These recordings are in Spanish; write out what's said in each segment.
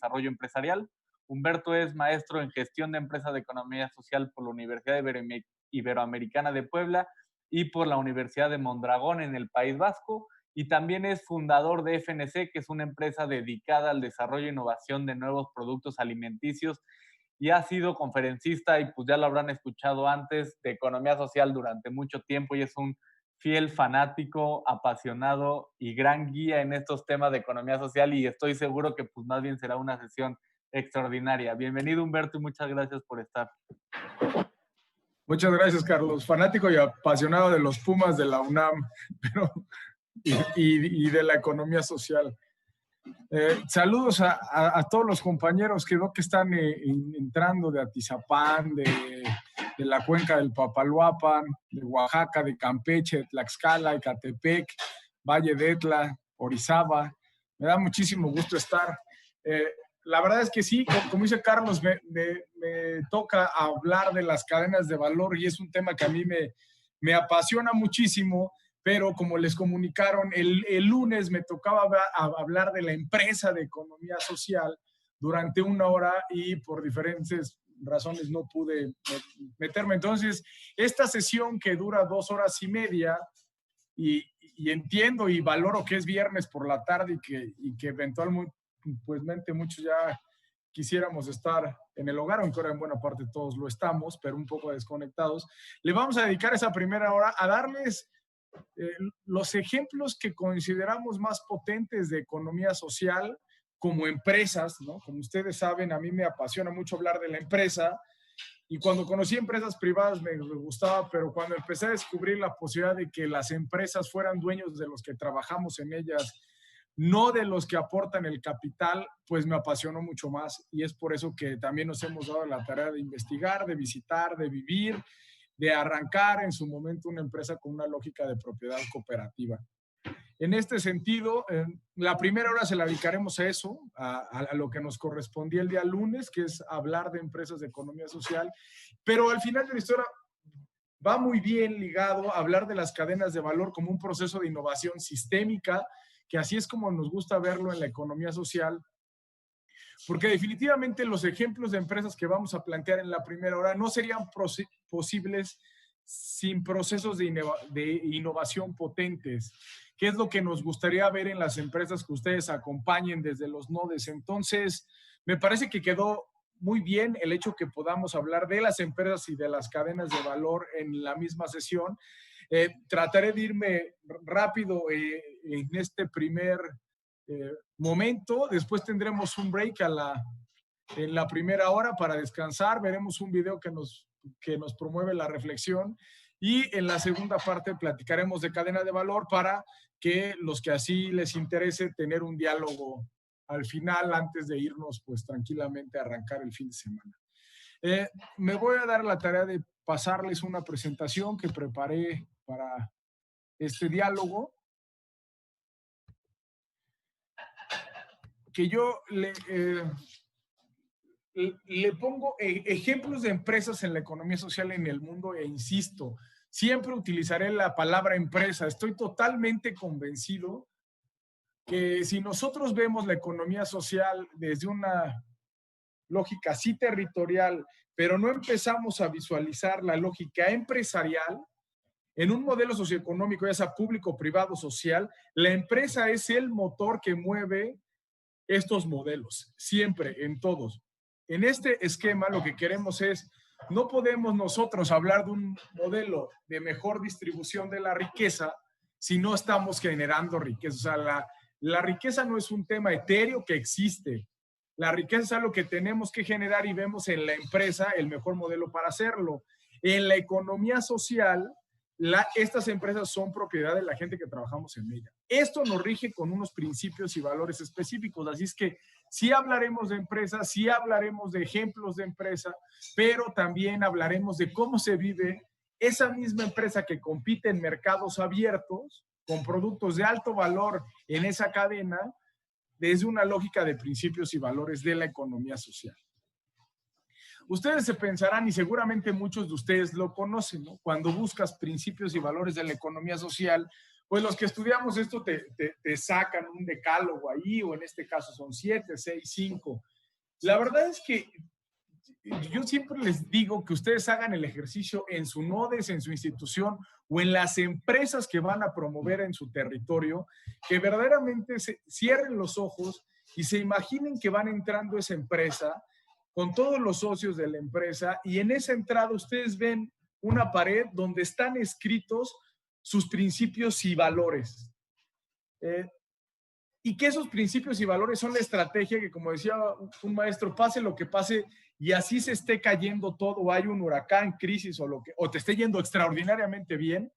desarrollo empresarial. Humberto es maestro en gestión de empresas de economía social por la Universidad Iberoamericana de Puebla y por la Universidad de Mondragón en el País Vasco. Y también es fundador de FNC, que es una empresa dedicada al desarrollo e innovación de nuevos productos alimenticios, y ha sido conferencista, y pues ya lo habrán escuchado antes, de economía social durante mucho tiempo, y es un fiel fanático, apasionado y gran guía en estos temas de economía social, y estoy seguro que pues más bien será una sesión extraordinaria. Bienvenido, Humberto, y muchas gracias por estar. Muchas gracias, Carlos. Fanático y apasionado de los Pumas de la UNAM, pero, y de la economía social. Saludos a todos los compañeros que veo que están entrando de Atizapán, de la cuenca del Papaloapan, de Oaxaca, de Campeche, Tlaxcala, Ecatepec, Valle de Etla, Orizaba. Me da muchísimo gusto estar. La verdad es que sí, como dice Carlos, me toca hablar de las cadenas de valor y es un tema que a mí me apasiona muchísimo, pero como les comunicaron, el lunes me tocaba hablar de la empresa de economía social durante una hora y por diferentes razones no pude meterme. Entonces, esta sesión que dura 2 horas y media, y entiendo y valoro que es viernes por la tarde y que eventualmente pues muchos ya quisiéramos estar en el hogar, aunque ahora en buena parte todos lo estamos, pero un poco desconectados. Le vamos a dedicar esa primera hora a darles los ejemplos que consideramos más potentes de economía social como empresas, ¿no? Como ustedes saben, a mí me apasiona mucho hablar de la empresa, y cuando conocí empresas privadas me gustaba, pero cuando empecé a descubrir la posibilidad de que las empresas fueran dueños de los que trabajamos en ellas, no de los que aportan el capital, pues me apasionó mucho más, y es por eso que también nos hemos dado la tarea de investigar, de visitar, de vivir, de arrancar en su momento una empresa con una lógica de propiedad cooperativa. En este sentido, la primera hora se la dedicaremos a eso, a lo que nos correspondía el día lunes, que es hablar de empresas de economía social, pero al final de la historia va muy bien ligado a hablar de las cadenas de valor como un proceso de innovación sistémica, que así es como nos gusta verlo en la economía social, porque definitivamente los ejemplos de empresas que vamos a plantear en la primera hora no serían posibles sin procesos de innovación potentes, que es lo que nos gustaría ver en las empresas que ustedes acompañen desde los nodes. Entonces, me parece que quedó muy bien el hecho que podamos hablar de las empresas y de las cadenas de valor en la misma sesión. Trataré de irme rápido en este primer momento. Después tendremos un break en la primera hora para descansar. Veremos un video que nos promueve la reflexión. Y en la segunda parte platicaremos de cadena de valor para que los que así les interese tener un diálogo al final, antes de irnos pues tranquilamente a arrancar el fin de semana. Me voy a dar la tarea de pasarles una presentación que preparé para este diálogo, que yo le pongo ejemplos de empresas en la economía social en el mundo, e insisto, siempre utilizaré la palabra empresa. Estoy totalmente convencido que si nosotros vemos la economía social desde una lógica así territorial, pero no empezamos a visualizar la lógica empresarial, en un modelo socioeconómico, ya sea público, privado, social, la empresa es el motor que mueve estos modelos, siempre, en todos. En este esquema lo que queremos es, no podemos nosotros hablar de un modelo de mejor distribución de la riqueza si no estamos generando riqueza. O sea, la riqueza no es un tema etéreo que existe. La riqueza es algo que tenemos que generar y vemos en la empresa el mejor modelo para hacerlo. En la economía social, estas empresas son propiedad de la gente que trabajamos en ella. Esto nos rige con unos principios y valores específicos, así es que sí hablaremos de empresas, sí hablaremos de ejemplos de empresa, pero también hablaremos de cómo se vive esa misma empresa que compite en mercados abiertos con productos de alto valor en esa cadena desde una lógica de principios y valores de la economía social. Ustedes se pensarán, y seguramente muchos de ustedes lo conocen, ¿no? Cuando buscas principios y valores de la economía social, pues los que estudiamos esto te sacan un decálogo ahí, o en este caso son 7, 6, 5. La verdad es que yo siempre les digo que ustedes hagan el ejercicio en su NODES, en su institución o en las empresas que van a promover en su territorio, que verdaderamente se cierren los ojos y se imaginen que van entrando a esa empresa con todos los socios de la empresa y en esa entrada ustedes ven una pared donde están escritos sus principios y valores. Y que esos principios y valores son la estrategia que, como decía un maestro, pase lo que pase y así se esté cayendo todo, o hay un huracán, crisis o te esté yendo extraordinariamente bien,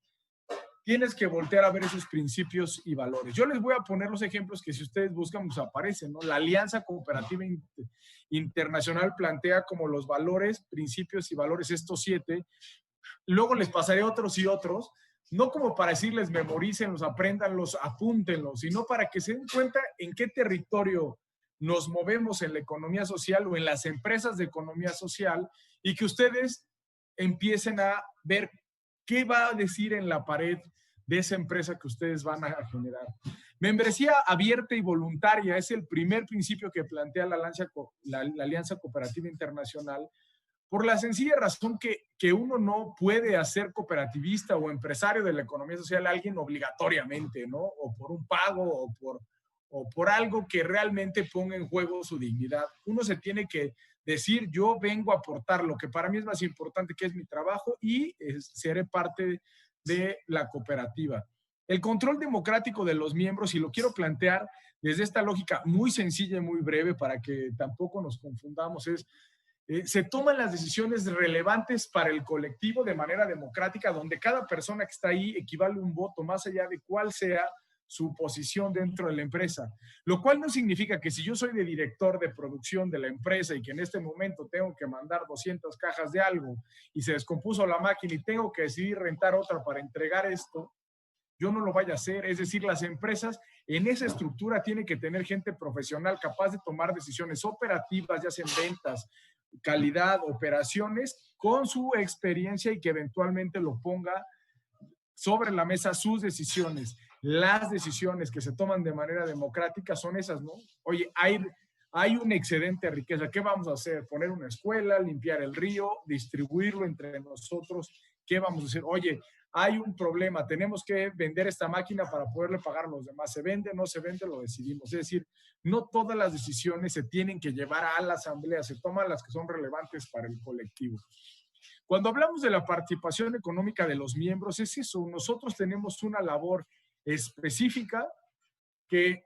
tienes que voltear a ver esos principios y valores. Yo les voy a poner los ejemplos que si ustedes buscan, pues aparecen, ¿no? La Alianza Cooperativa Internacional plantea como los valores, principios y valores estos 7. Luego les pasaré otros y otros, no como para decirles memorícenlos, apréndanlos, apúntenlos, sino para que se den cuenta en qué territorio nos movemos en la economía social o en las empresas de economía social y que ustedes empiecen a ver qué va a decir en la pared de esa empresa que ustedes van a generar. Membresía abierta y voluntaria es el primer principio que plantea la Alianza Cooperativa Internacional, por la sencilla razón que uno no puede hacer cooperativista o empresario de la economía social a alguien obligatoriamente, ¿no? O por un pago o por algo que realmente ponga en juego su dignidad. Uno se tiene que decir, yo vengo a aportar lo que para mí es más importante, que es mi trabajo, y seré parte de la cooperativa. El control democrático de los miembros, y lo quiero plantear desde esta lógica muy sencilla y muy breve para que tampoco nos confundamos, es se toman las decisiones relevantes para el colectivo de manera democrática, donde cada persona que está ahí equivale a un voto, más allá de cuál sea su posición dentro de la empresa. Lo cual no significa que si yo soy de director de producción de la empresa y que en este momento tengo que mandar 200 cajas de algo y se descompuso la máquina y tengo que decidir rentar otra para entregar esto, yo no lo vaya a hacer. Es decir, las empresas en esa estructura tienen que tener gente profesional capaz de tomar decisiones operativas, ya sean ventas, calidad, operaciones, con su experiencia y que eventualmente lo ponga sobre la mesa sus decisiones. Las decisiones que se toman de manera democrática son esas, ¿no? Oye, hay un excedente de riqueza, ¿qué vamos a hacer? ¿Poner una escuela, limpiar el río, distribuirlo entre nosotros? ¿Qué vamos a hacer? Oye, hay un problema, tenemos que vender esta máquina para poderle pagar a los demás. ¿Se vende? ¿No se vende? Lo decidimos. Es decir, no todas las decisiones se tienen que llevar a la asamblea, se toman las que son relevantes para el colectivo. Cuando hablamos de la participación económica de los miembros, es eso, nosotros tenemos una labor específica que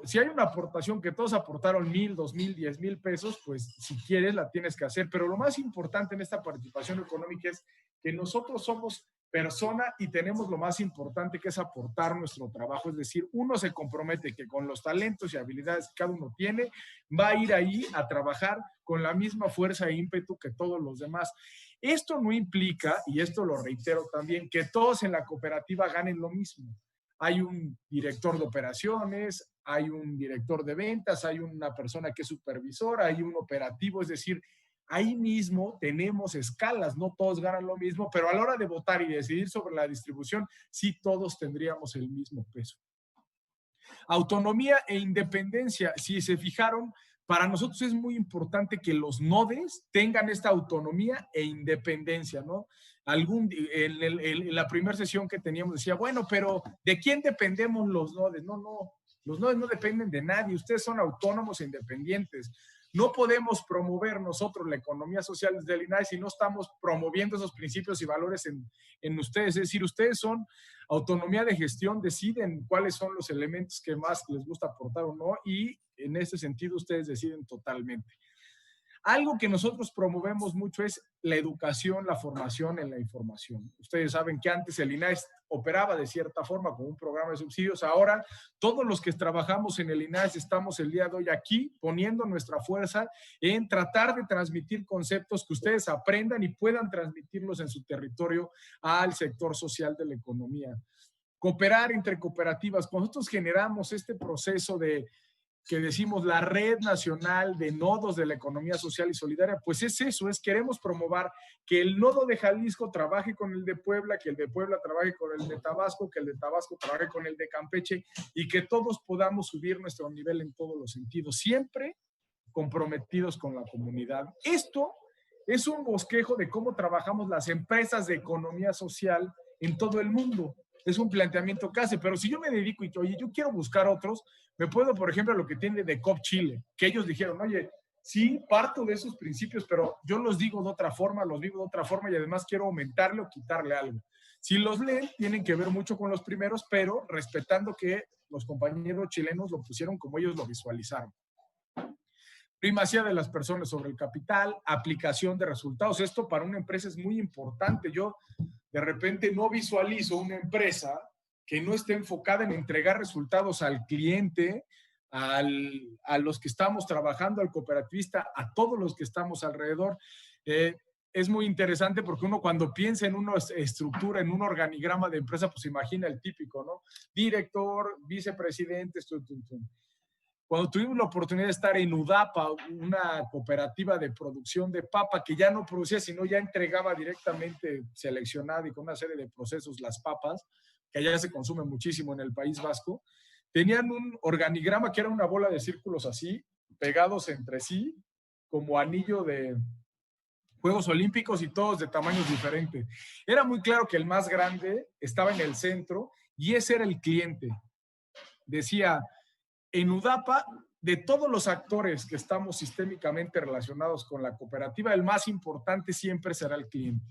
si hay una aportación que todos aportaron 1,000, 2,000, 10,000 pesos, pues si quieres la tienes que hacer. Pero lo más importante en esta participación económica es que nosotros somos persona y tenemos lo más importante que es aportar nuestro trabajo. Es decir, uno se compromete que con los talentos y habilidades que cada uno tiene, va a ir ahí a trabajar con la misma fuerza e ímpetu que todos los demás. Esto no implica, y esto lo reitero también, que todos en la cooperativa ganen lo mismo. Hay un director de operaciones, hay un director de ventas, hay una persona que es supervisora, hay un operativo, es decir, ahí mismo tenemos escalas, no todos ganan lo mismo, pero a la hora de votar y decidir sobre la distribución, sí todos tendríamos el mismo peso. Autonomía e independencia, si se fijaron, para nosotros es muy importante que los nodes tengan esta autonomía e independencia, ¿no? En la primera sesión que teníamos decía, bueno, pero ¿de quién dependemos los nodes? No, los nodes no dependen de nadie, ustedes son autónomos e independientes. No podemos promover nosotros la economía social desde el INAE si no estamos promoviendo esos principios y valores en ustedes. Es decir, ustedes son autonomía de gestión, deciden cuáles son los elementos que más les gusta aportar o no, y en ese sentido ustedes deciden totalmente. Algo que nosotros promovemos mucho es la educación, la formación en la información. Ustedes saben que antes el INAE operaba de cierta forma con un programa de subsidios. Ahora, todos los que trabajamos en el INAE estamos el día de hoy aquí poniendo nuestra fuerza en tratar de transmitir conceptos que ustedes aprendan y puedan transmitirlos en su territorio al sector social de la economía. Cooperar entre cooperativas. Cuando nosotros generamos este proceso que decimos la Red Nacional de Nodos de la Economía Social y Solidaria, pues es eso, queremos promover que el nodo de Jalisco trabaje con el de Puebla, que el de Puebla trabaje con el de Tabasco, que el de Tabasco trabaje con el de Campeche y que todos podamos subir nuestro nivel en todos los sentidos, siempre comprometidos con la comunidad. Esto es un bosquejo de cómo trabajamos las empresas de economía social en todo el mundo. Es un planteamiento que hace, pero si yo me dedico y que, oye, yo quiero buscar otros, me puedo, por ejemplo, lo que tiene de COP Chile, que ellos dijeron, oye, sí, parto de esos principios, pero yo los digo de otra forma, los vivo de otra forma y además quiero aumentarle o quitarle algo. Si los leen, tienen que ver mucho con los primeros, pero respetando que los compañeros chilenos lo pusieron como ellos lo visualizaron. Primacía de las personas sobre el capital, aplicación de resultados. Esto para una empresa es muy importante. Yo de repente no visualizo una empresa que no esté enfocada en entregar resultados al cliente, a los que estamos trabajando, al cooperativista, a todos los que estamos alrededor. Es muy interesante porque uno cuando piensa en una estructura, en un organigrama de empresa, pues imagina el típico, ¿no? Director, vicepresidente, Cuando tuvimos la oportunidad de estar en UDAPA, una cooperativa de producción de papa que ya no producía, sino ya entregaba directamente seleccionada y con una serie de procesos las papas, que allá se consume muchísimo en el País Vasco, tenían un organigrama que era una bola de círculos así, pegados entre sí, como anillo de Juegos Olímpicos y todos de tamaños diferentes. Era muy claro que el más grande estaba en el centro y ese era el cliente. Decía, en UDAPA, de todos los actores que estamos sistémicamente relacionados con la cooperativa, el más importante siempre será el cliente.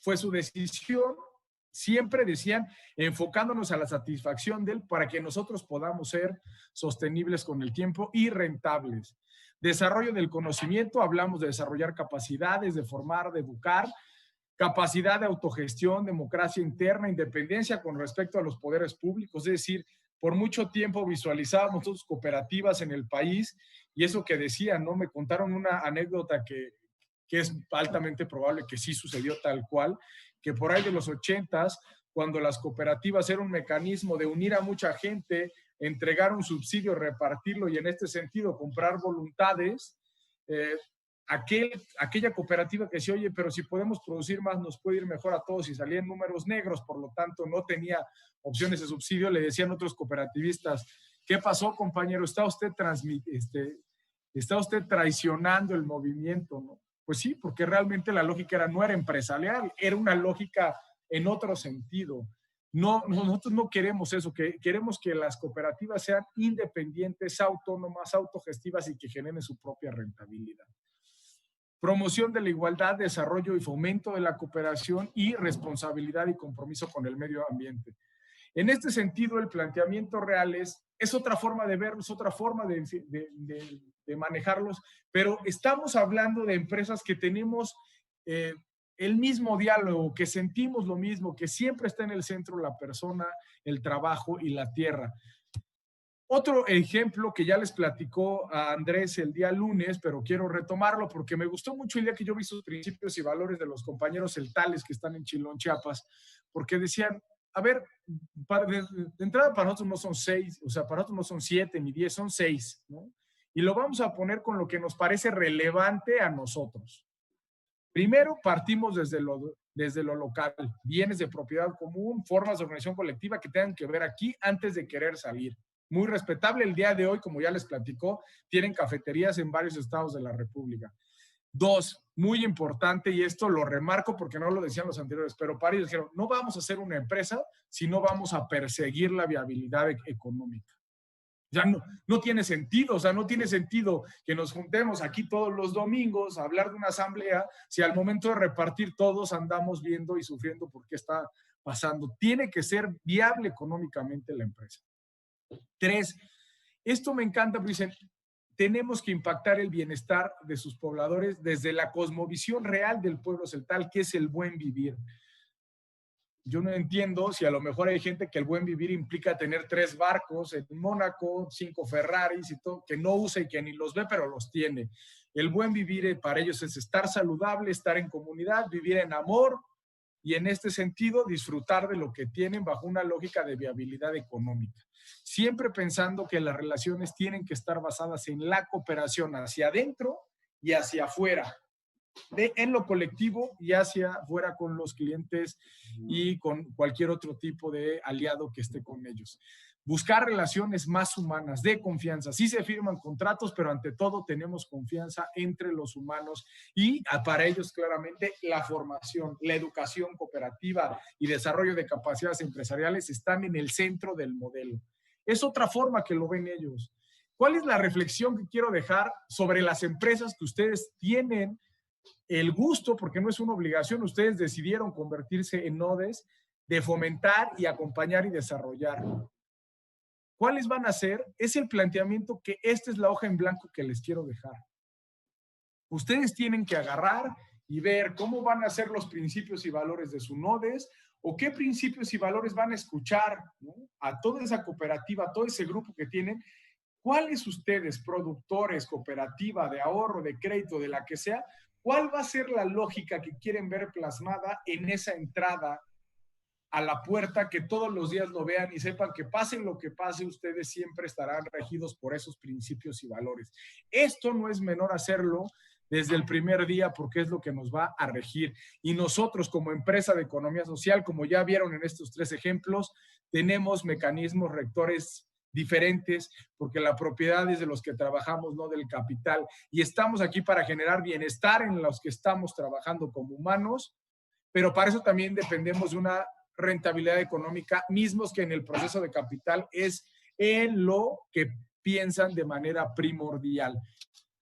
Fue su decisión, siempre decían, enfocándonos a la satisfacción de él para que nosotros podamos ser sostenibles con el tiempo y rentables. Desarrollo del conocimiento, hablamos de desarrollar capacidades, de formar, de educar, capacidad de autogestión, democracia interna, independencia con respecto a los poderes públicos, es decir, por mucho tiempo visualizábamos nosotros cooperativas en el país y eso que decían, ¿no? Me contaron una anécdota que es altamente probable que sí sucedió tal cual, que por ahí de los 80s, cuando las cooperativas eran un mecanismo de unir a mucha gente, entregar un subsidio, repartirlo y en este sentido comprar voluntades, aquella cooperativa que decía, oye, pero si podemos producir más, nos puede ir mejor a todos y salían números negros, por lo tanto no tenía opciones de subsidio, le decían otros cooperativistas, ¿qué pasó, compañero? ¿Está usted traicionando el movimiento? ¿No? Pues sí, porque realmente la lógica no era empresarial, era una lógica en otro sentido. No, nosotros no queremos eso, queremos que las cooperativas sean independientes, autónomas, autogestivas y que generen su propia rentabilidad. Promoción de la igualdad, desarrollo y fomento de la cooperación y responsabilidad y compromiso con el medio ambiente. En este sentido, el planteamiento real es otra forma de verlos, otra forma de manejarlos, pero estamos hablando de empresas que tenemos el mismo diálogo, que sentimos lo mismo, que siempre está en el centro la persona, el trabajo y la tierra. Otro ejemplo que ya les platicó a Andrés el día lunes, pero quiero retomarlo porque me gustó mucho el día que yo vi sus principios y valores de los compañeros celtales que están en Chilón, Chiapas, porque decían, a ver, de entrada para nosotros no son 6, o sea, para nosotros no son 7 ni 10, son 6, ¿no? Y lo vamos a poner con lo que nos parece relevante a nosotros. Primero, partimos desde lo local, bienes de propiedad común, formas de organización colectiva que tengan que ver aquí antes de querer salir. Muy respetable el día de hoy, como ya les platicó, tienen cafeterías en varios estados de la República. 2, muy importante, y esto lo remarco porque no lo decían los anteriores, pero para ellos dijeron, no vamos a hacer una empresa si no vamos a perseguir la viabilidad económica. Ya no tiene sentido, o sea, no tiene sentido que nos juntemos aquí todos los domingos a hablar de una asamblea si al momento de repartir todos andamos viendo y sufriendo por qué está pasando. Tiene que ser viable económicamente la empresa. 3, esto me encanta porque dicen, tenemos que impactar el bienestar de sus pobladores desde la cosmovisión real del pueblo celtal, que es el buen vivir. Yo no entiendo si a lo mejor hay gente que el buen vivir implica tener 3 barcos en Mónaco, 5 Ferraris y todo, que no usa y que ni los ve, pero los tiene. El buen vivir para ellos es estar saludable, estar en comunidad, vivir en amor y en este sentido disfrutar de lo que tienen bajo una lógica de viabilidad económica. Siempre pensando que las relaciones tienen que estar basadas en la cooperación hacia adentro y hacia afuera. En lo colectivo y hacia afuera con los clientes y con cualquier otro tipo de aliado que esté con ellos. buscar relaciones más humanas, de confianza. Sí se firman contratos, pero ante todo tenemos confianza entre los humanos y para ellos claramente la formación, la educación cooperativa y desarrollo de capacidades empresariales están en el centro del modelo. Es otra forma que lo ven ellos. ¿Cuál es la reflexión que quiero dejar sobre las empresas que ustedes tienen el gusto, porque no es una obligación, ustedes decidieron convertirse en nodes, de fomentar y acompañar y desarrollar? ¿Cuáles van a ser? Es el planteamiento que esta es la hoja en blanco que les quiero dejar. Ustedes tienen que agarrar y ver cómo van a ser los principios y valores de sus nodes o qué principios y valores van a escuchar, ¿no?, a toda esa cooperativa, a todo ese grupo que tienen. ¿Cuáles ustedes, productores, cooperativa, de ahorro, de crédito, de la que sea, cuál va a ser la lógica que quieren ver plasmada en esa entrada a la puerta, que todos los días lo vean y sepan que pase lo que pase, ustedes siempre estarán regidos por esos principios y valores? Esto no es menor hacerlo desde el primer día, porque es lo que nos va a regir. Y nosotros, como empresa de economía social, como ya vieron en estos 3 ejemplos, tenemos mecanismos rectores diferentes, porque la propiedad es de los que trabajamos, no del capital. Y estamos aquí para generar bienestar en los que estamos trabajando como humanos, pero para eso también dependemos de una rentabilidad económica, mismos que en el proceso de capital es en lo que piensan de manera primordial.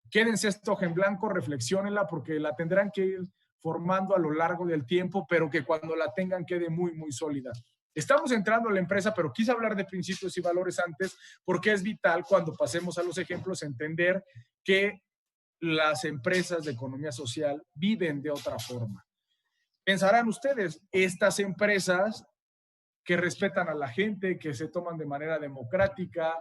Quédense esta hoja en blanco, reflexiónenla, porque la tendrán que ir formando a lo largo del tiempo, pero que cuando la tengan quede muy, muy sólida. Estamos entrando a la empresa, pero quise hablar de principios y valores antes, porque es vital cuando pasemos a los ejemplos entender que las empresas de economía social viven de otra forma. Pensarán ustedes, estas empresas que respetan a la gente, que se toman de manera democrática,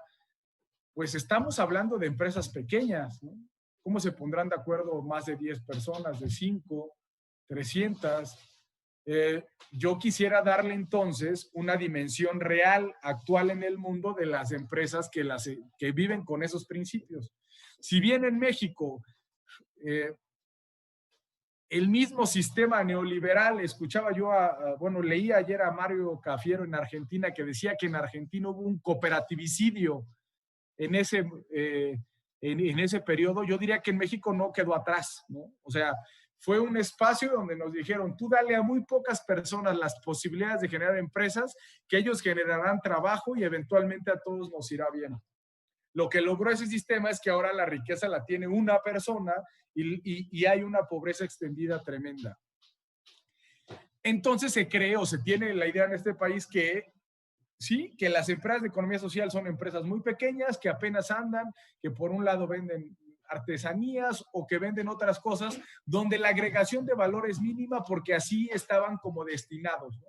pues estamos hablando de empresas pequeñas, ¿no? ¿Cómo se pondrán de acuerdo más de 10 personas, de 5, 300? Yo quisiera darle entonces una dimensión real, actual en el mundo, de las empresas que viven con esos principios. Si bien en México el mismo sistema neoliberal, escuchaba yo, leí ayer a Mario Cafiero en Argentina, que decía que en Argentina hubo un cooperatividio en ese periodo. Yo diría que en México no quedó atrás, ¿no? O sea, fue un espacio donde nos dijeron, tú dale a muy pocas personas las posibilidades de generar empresas, que ellos generarán trabajo y eventualmente a todos nos irá bien. Lo que logró ese sistema es que ahora la riqueza la tiene una persona y hay una pobreza extendida tremenda. Entonces se cree o se tiene la idea en este país que sí, que las empresas de economía social son empresas muy pequeñas, que apenas andan, que por un lado venden artesanías o que venden otras cosas, donde la agregación de valor es mínima porque así estaban como destinados, ¿no?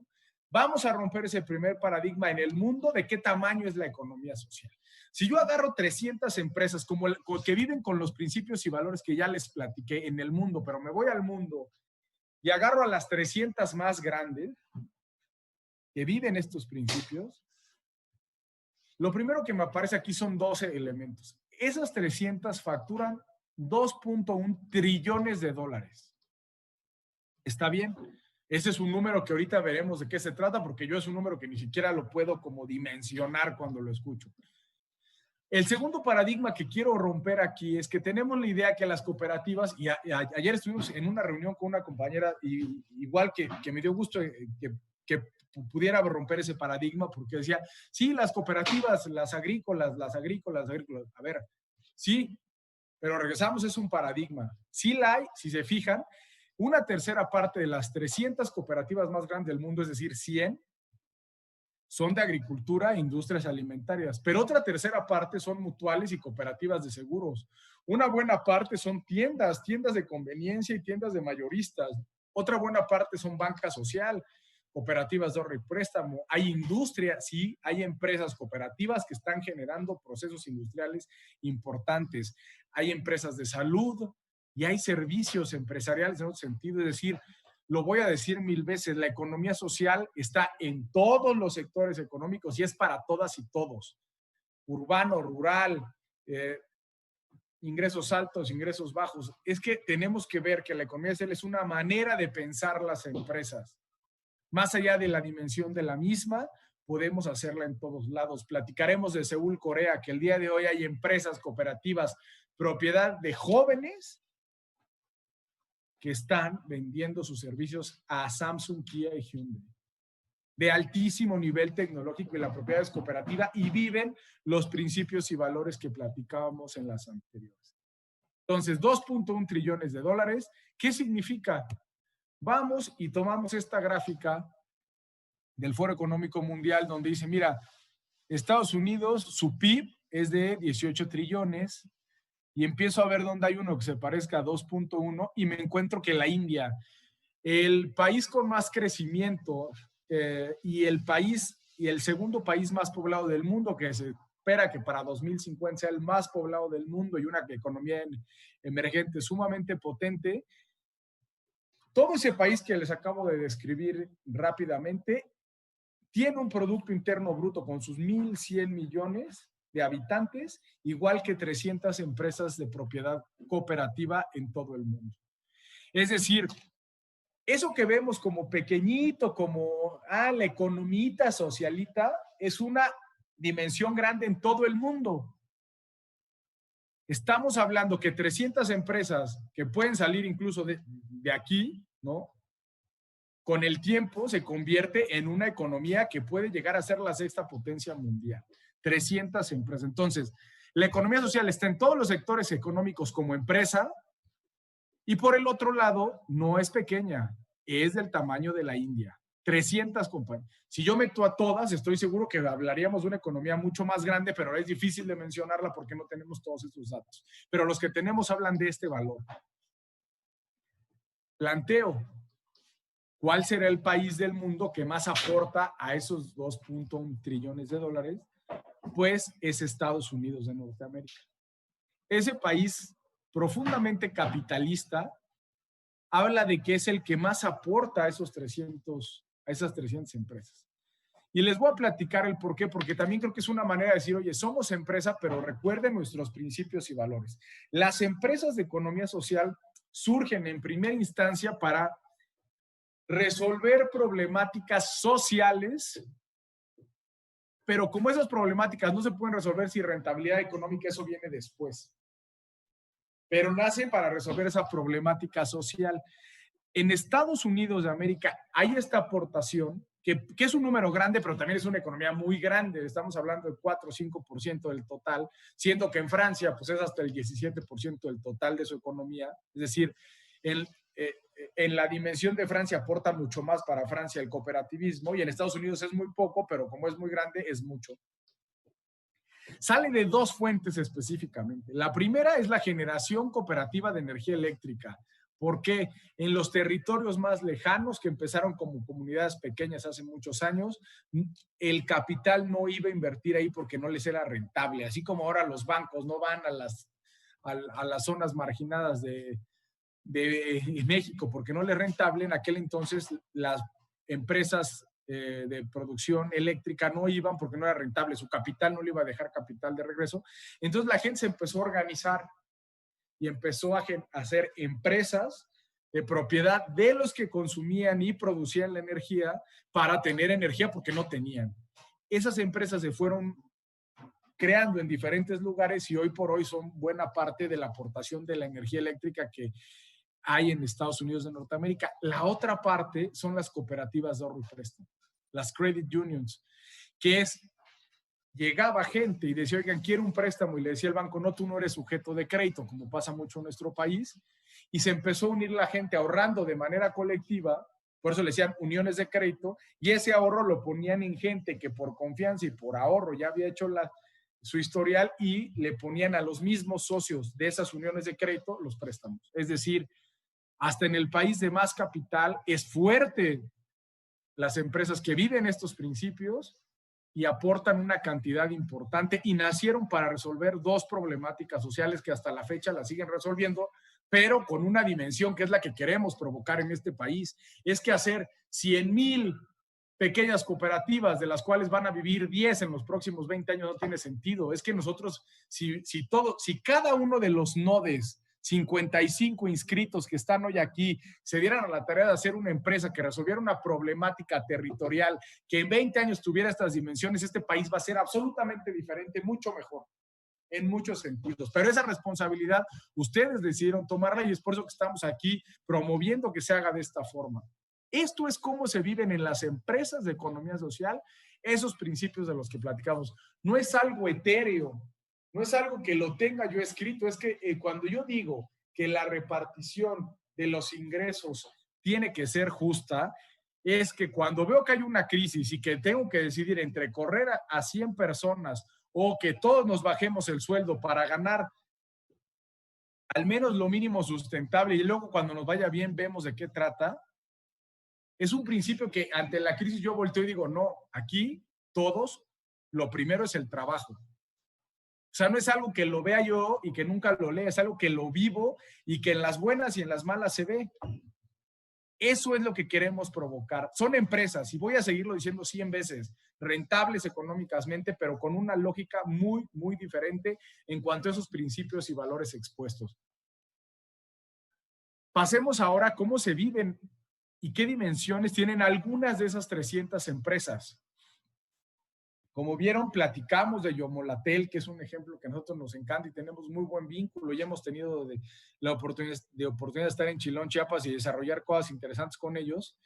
Vamos a romper ese primer paradigma en el mundo de qué tamaño es la economía social. Si yo agarro 300 empresas que viven con los principios y valores que ya les platiqué en el mundo, pero me voy al mundo y agarro a las 300 más grandes que viven estos principios, lo primero que me aparece aquí son 12 elementos. Esas 300 facturan 2.1 trillones de dólares. ¿Está bien? Ese es un número que ahorita veremos de qué se trata, porque yo es un número que ni siquiera lo puedo como dimensionar cuando lo escucho. El segundo paradigma que quiero romper aquí es que tenemos la idea que las cooperativas, y ayer estuvimos en una reunión con una compañera, igual que me dio gusto que pudiera romper ese paradigma, porque decía, sí, las cooperativas, las agrícolas. A ver, sí, pero regresamos, es un paradigma. Sí la hay, si se fijan, una tercera parte de las 300 cooperativas más grandes del mundo, es decir, 100, son de agricultura e industrias alimentarias, pero otra tercera parte son mutuales y cooperativas de seguros. Una buena parte son tiendas de conveniencia y tiendas de mayoristas. Otra buena parte son banca social, cooperativas de ahorro y préstamo. Hay industria, sí, hay empresas cooperativas que están generando procesos industriales importantes. Hay empresas de salud y hay servicios empresariales en otro sentido, es decir, lo voy a decir 1000 veces, la economía social está en todos los sectores económicos y es para todas y todos. Urbano, rural, ingresos altos, ingresos bajos. Es que tenemos que ver que la economía social es una manera de pensar las empresas, más allá de la dimensión de la misma, podemos hacerla en todos lados. Platicaremos de Seúl, Corea, que el día de hoy hay empresas cooperativas, propiedad de jóvenes que están vendiendo sus servicios a Samsung, Kia y Hyundai, de altísimo nivel tecnológico, y la propiedad es cooperativa y viven los principios y valores que platicábamos en las anteriores. Entonces, 2.1 trillones de dólares, ¿qué significa? Vamos y tomamos esta gráfica del Foro Económico Mundial donde dice, mira, Estados Unidos, su PIB es de 18 trillones, y empiezo a ver dónde hay uno que se parezca a 2.1 y me encuentro que la India, el país con más crecimiento y el segundo país más poblado del mundo, que se espera que para 2050 sea el más poblado del mundo y una economía emergente sumamente potente, todo ese país que les acabo de describir rápidamente tiene un Producto Interno Bruto con sus 1.100 millones de habitantes, igual que 300 empresas de propiedad cooperativa en todo el mundo. Es decir, eso que vemos como pequeñito, como la economita socialita, es una dimensión grande en todo el mundo. Estamos hablando que 300 empresas que pueden salir incluso de aquí, ¿no? Con el tiempo se convierte en una economía que puede llegar a ser la sexta potencia mundial. 300 empresas. Entonces, la economía social está en todos los sectores económicos como empresa, y por el otro lado, no es pequeña, es del tamaño de la India. 300 compañías. Si yo meto a todas, estoy seguro que hablaríamos de una economía mucho más grande, pero es difícil de mencionarla porque no tenemos todos estos datos. Pero los que tenemos hablan de este valor. Planteo, ¿cuál será el país del mundo que más aporta a esos 2.1 trillones de dólares? Pues es Estados Unidos de Norteamérica. Ese país profundamente capitalista habla de que es el que más aporta a esas 300 empresas. Y les voy a platicar el por qué, porque también creo que es una manera de decir, oye, somos empresa, pero recuerden nuestros principios y valores. Las empresas de economía social surgen en primera instancia para resolver problemáticas sociales, pero como esas problemáticas no se pueden resolver sin rentabilidad económica, eso viene después. Pero nacen para resolver esa problemática social. En Estados Unidos de América hay esta aportación, que es un número grande, pero también es una economía muy grande. Estamos hablando de 4 o 5% del total, siendo que en Francia pues es hasta el 17% del total de su economía. Es decir, en la dimensión de Francia aporta mucho más para Francia el cooperativismo, y en Estados Unidos es muy poco, pero como es muy grande, es mucho. Sale de dos fuentes específicamente. La primera es la generación cooperativa de energía eléctrica, porque en los territorios más lejanos, que empezaron como comunidades pequeñas hace muchos años, el capital no iba a invertir ahí porque no les era rentable. Así como ahora los bancos no van a las zonas marginadas de México porque no les es rentable, en aquel entonces las empresas de producción eléctrica no iban porque no era rentable, su capital no le iba a dejar capital de regreso. Entonces la gente se empezó a organizar y empezó a hacer empresas de propiedad de los que consumían y producían la energía para tener energía porque no tenían. Esas empresas se fueron creando en diferentes lugares y hoy por hoy son buena parte de la aportación de la energía eléctrica que hay en Estados Unidos de Norteamérica. La otra parte son las cooperativas de ahorro y préstamo, las credit unions, que llegaba gente y decía, oigan, quiero un préstamo, y le decía el banco, no, tú no eres sujeto de crédito, como pasa mucho en nuestro país, y se empezó a unir la gente ahorrando de manera colectiva, por eso le decían uniones de crédito, y ese ahorro lo ponían en gente que por confianza y por ahorro ya había hecho su historial, y le ponían a los mismos socios de esas uniones de crédito los préstamos. Es decir, hasta en el país de más capital es fuerte las empresas que viven estos principios y aportan una cantidad importante, y nacieron para resolver dos problemáticas sociales que hasta la fecha las siguen resolviendo, pero con una dimensión que es la que queremos provocar en este país. Es que hacer 100,000 pequeñas cooperativas, de las cuales van a vivir 10 en los próximos 20 años, no tiene sentido. Es que nosotros, si cada uno de los nodes 55 inscritos que están hoy aquí se dieran a la tarea de hacer una empresa que resolviera una problemática territorial, que en 20 años tuviera estas dimensiones, este país va a ser absolutamente diferente, mucho mejor, en muchos sentidos. Pero esa responsabilidad ustedes decidieron tomarla y es por eso que estamos aquí promoviendo que se haga de esta forma. Esto es cómo se viven en las empresas de economía social esos principios de los que platicamos. No es algo etéreo, no es algo que lo tenga yo escrito, es que cuando yo digo que la repartición de los ingresos tiene que ser justa, es que cuando veo que hay una crisis y que tengo que decidir entre correr a 100 personas o que todos nos bajemos el sueldo para ganar al menos lo mínimo sustentable y luego cuando nos vaya bien vemos de qué trata, es un principio que ante la crisis yo volteo y digo, no, aquí todos, lo primero es el trabajo. O sea, no es algo que lo vea yo y que nunca lo lea, es algo que lo vivo y que en las buenas y en las malas se ve. Eso es lo que queremos provocar. Son empresas, y voy a seguirlo diciendo 100 veces, rentables económicamente, pero con una lógica muy, muy diferente en cuanto a esos principios y valores expuestos. Pasemos ahora a cómo se viven y qué dimensiones tienen algunas de esas 300 empresas. Como vieron, platicamos de Yomolatel, que es un ejemplo que a nosotros nos encanta y tenemos muy buen vínculo. Ya hemos tenido la oportunidad de estar en Chilón, Chiapas y desarrollar cosas interesantes con ellos.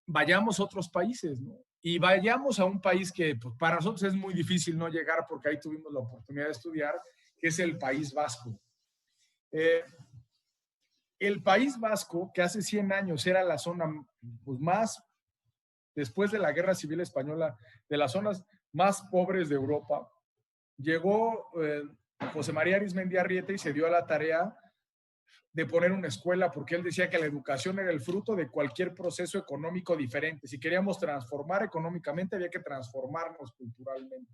Vayamos a otros países, ¿no? Y vayamos a un país que pues, para nosotros es muy difícil no llegar porque ahí tuvimos la oportunidad de estudiar, que es el País Vasco. El País Vasco, que hace 100 años era la zona pues, más, después de la Guerra Civil Española, de las zonas más pobres de Europa, llegó José María Arizmendi Arrieta y se dio a la tarea de poner una escuela, porque él decía que la educación era el fruto de cualquier proceso económico diferente. Si queríamos transformar económicamente, había que transformarnos culturalmente.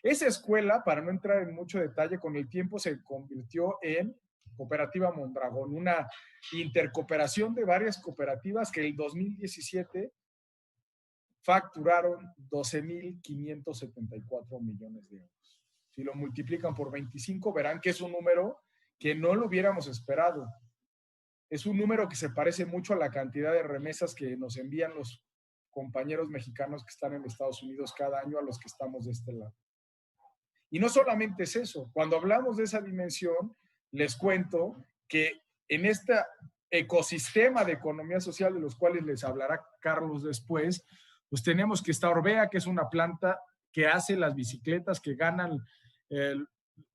Esa escuela, para no entrar en mucho detalle, con el tiempo se convirtió en Cooperativa Mondragón, una intercooperación de varias cooperativas que en el 2017 facturaron 12.574 millones de euros. Si lo multiplican por 25, verán que es un número que no lo hubiéramos esperado. Es un número que se parece mucho a la cantidad de remesas que nos envían los compañeros mexicanos que están en Estados Unidos cada año a los que estamos de este lado. Y no solamente es eso, cuando hablamos de esa dimensión, les cuento que en este ecosistema de economía social de los cuales les hablará Carlos después, pues tenemos que está Orbea, que es una planta que hace las bicicletas que ganan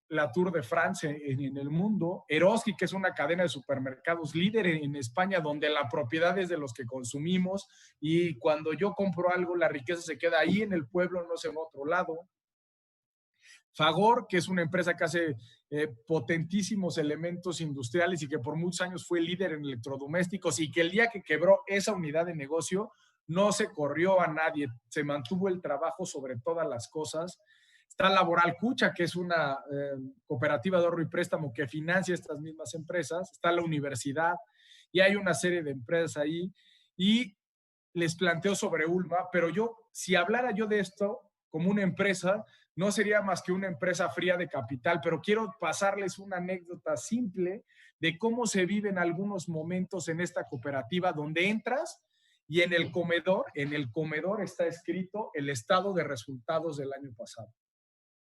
la Tour de France en el mundo. Eroski, que es una cadena de supermercados líder en España, donde la propiedad es de los que consumimos y cuando yo compro algo, la riqueza se queda ahí en el pueblo, no es en otro lado. Fagor, que es una empresa que hace potentísimos elementos industriales y que por muchos años fue líder en electrodomésticos y que el día que quebró esa unidad de negocio no se corrió a nadie, se mantuvo el trabajo sobre todas las cosas. Está Laboral Cucha, que es una cooperativa de ahorro y préstamo que financia estas mismas empresas. Está la universidad y hay una serie de empresas ahí. Y les planteo sobre Ulma, pero yo, si hablara yo de esto como una empresa, no sería más que una empresa fría de capital, pero quiero pasarles una anécdota simple de cómo se viven algunos momentos en esta cooperativa donde entras y en el comedor está escrito el estado de resultados del año pasado.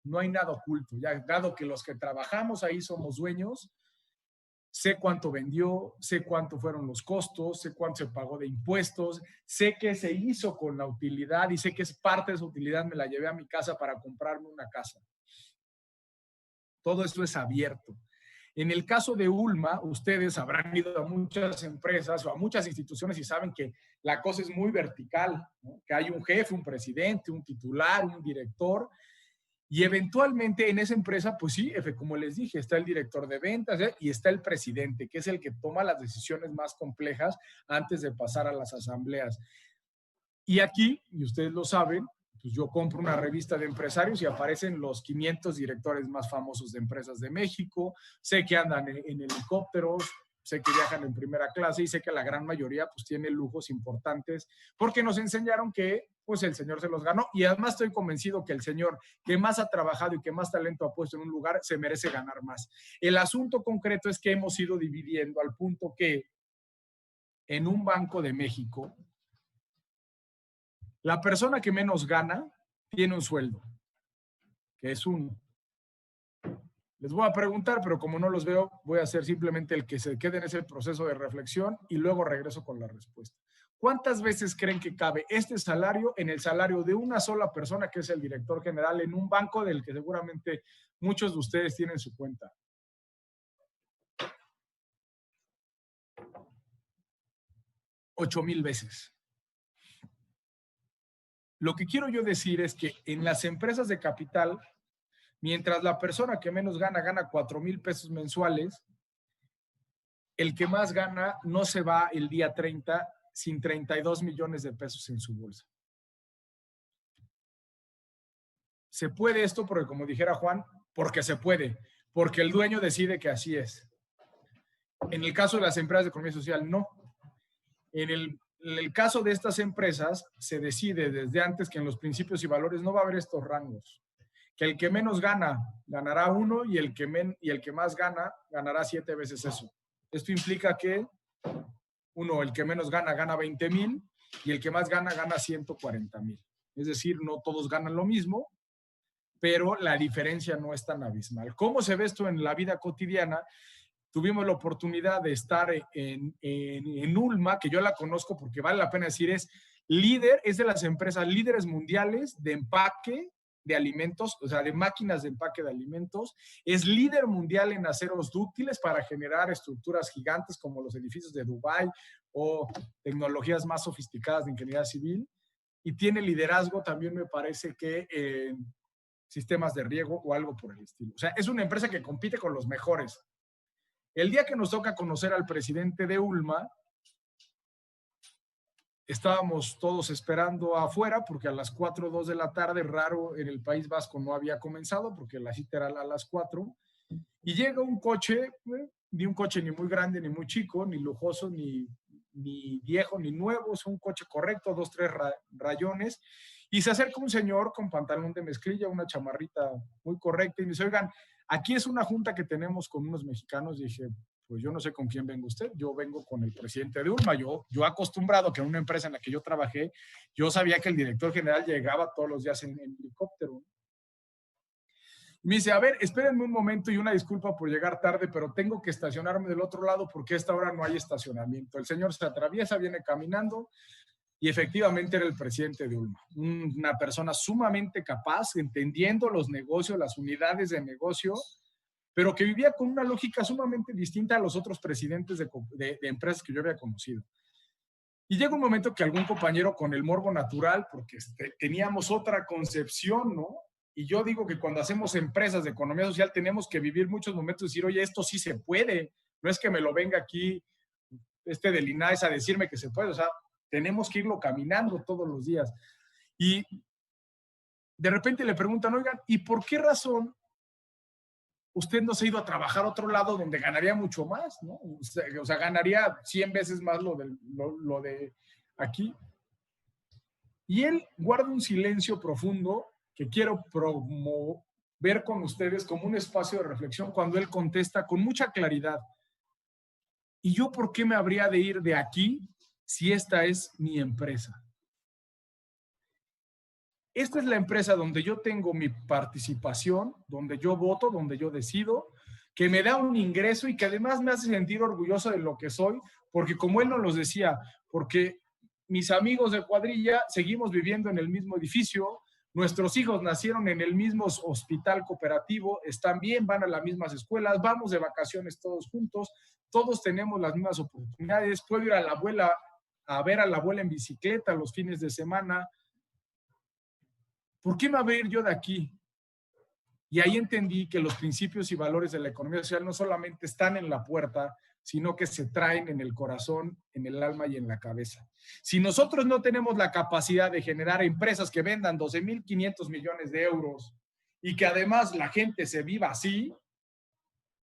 No hay nada oculto, ya dado que los que trabajamos ahí somos dueños, sé cuánto vendió, sé cuánto fueron los costos, sé cuánto se pagó de impuestos, sé qué se hizo con la utilidad y sé que es parte de esa utilidad me la llevé a mi casa para comprarme una casa. Todo esto es abierto. En el caso de Ulma, ustedes habrán ido a muchas empresas o a muchas instituciones y saben que la cosa es muy vertical, ¿no? Que hay un jefe, un presidente, un titular, un director. Y eventualmente en esa empresa, pues sí, como les dije, está el director de ventas y está el presidente, que es el que toma las decisiones más complejas antes de pasar a las asambleas. Y aquí, y ustedes lo saben, pues yo compro una revista de empresarios y aparecen los 500 directores más famosos de empresas de México. Sé que andan en helicópteros, sé que viajan en primera clase y sé que la gran mayoría pues tiene lujos importantes porque nos enseñaron que pues el señor se los ganó y además estoy convencido que el señor que más ha trabajado y que más talento ha puesto en un lugar se merece ganar más. El asunto concreto es que hemos ido dividiendo al punto que en un Banco de México la persona que menos gana tiene un sueldo, que es uno. Les voy a preguntar, pero como no los veo, voy a hacer simplemente el que se quede en ese proceso de reflexión y luego regreso con la respuesta. ¿Cuántas veces creen que cabe este salario en el salario de una sola persona, que es el director general, en un banco del que seguramente muchos de ustedes tienen su cuenta? 8,000 veces. Lo que quiero yo decir es que en las empresas de capital, mientras la persona que menos gana 4,000 pesos mensuales, el que más gana no se va el día 30 sin 32 millones de pesos en su bolsa. ¿Se puede esto? Porque como dijera Juan, porque se puede, porque el dueño decide que así es. En el caso de las empresas de economía social, no. En el caso de estas empresas, se decide desde antes que en los principios y valores no va a haber estos rangos. Que el que menos gana, ganará uno y el que más gana, ganará 7 veces eso. Esto implica que el que menos gana, gana 20,000 y el que más gana, gana 140,000. Es decir, no todos ganan lo mismo, pero la diferencia no es tan abismal. ¿Cómo se ve esto en la vida cotidiana? Tuvimos la oportunidad de estar en Ulma, que yo la conozco porque vale la pena decir, es de las empresas líderes mundiales de empaque de alimentos, o sea, de máquinas de empaque de alimentos, es líder mundial en aceros dúctiles para generar estructuras gigantes como los edificios de Dubái o tecnologías más sofisticadas de ingeniería civil, y tiene liderazgo también, me parece que en sistemas de riego o algo por el estilo. O sea, es una empresa que compite con los mejores. El día que nos toca conocer al presidente de Ulma, estábamos todos esperando afuera porque a las 4:02 de la tarde, raro, en el País Vasco no había comenzado porque la cita era a las 4, y llega un coche, ni un coche ni muy grande, ni muy chico, ni lujoso, ni viejo, ni nuevo, es un coche correcto, 2, 3 rayones, y se acerca un señor con pantalón de mezclilla, una chamarrita muy correcta, y me dice, oigan, aquí es una junta que tenemos con unos mexicanos. Y dije, pues yo no sé con quién venga usted, yo vengo con el presidente de Ulma. Yo acostumbrado que en una empresa en la que yo trabajé, yo sabía que el director general llegaba todos los días en helicóptero. Me dice, a ver, espérenme un momento y una disculpa por llegar tarde, pero tengo que estacionarme del otro lado porque a esta hora no hay estacionamiento. El señor se atraviesa, viene caminando y efectivamente era el presidente de Ulma. Una persona sumamente capaz, entendiendo los negocios, las unidades de negocio, pero que vivía con una lógica sumamente distinta a los otros presidentes de empresas que yo había conocido. Y llega un momento que algún compañero con el morbo natural, porque teníamos otra concepción, ¿no? Y yo digo que cuando hacemos empresas de economía social tenemos que vivir muchos momentos y decir, oye, esto sí se puede. No es que me lo venga aquí de Linares a decirme que se puede. O sea, tenemos que irlo caminando todos los días. Y de repente le preguntan, oigan, ¿y por qué razón usted no se ha ido a trabajar a otro lado donde ganaría mucho más, ¿no? O sea, ganaría 100 veces más lo de aquí. Y él guarda un silencio profundo que quiero promover con ustedes como un espacio de reflexión cuando él contesta con mucha claridad. ¿Y yo por qué me habría de ir de aquí si esta es mi empresa? Esta es la empresa donde yo tengo mi participación, donde yo voto, donde yo decido, que me da un ingreso y que además me hace sentir orgulloso de lo que soy, porque como él nos los decía, porque mis amigos de cuadrilla seguimos viviendo en el mismo edificio, nuestros hijos nacieron en el mismo hospital cooperativo, están bien, van a las mismas escuelas, vamos de vacaciones todos juntos, todos tenemos las mismas oportunidades, puedo ir a ver a la abuela en bicicleta los fines de semana. ¿Por qué me voy a ir yo de aquí? Y ahí entendí que los principios y valores de la economía social no solamente están en la puerta, sino que se traen en el corazón, en el alma y en la cabeza. Si nosotros no tenemos la capacidad de generar empresas que vendan 12,500 millones de euros y que además la gente se viva así,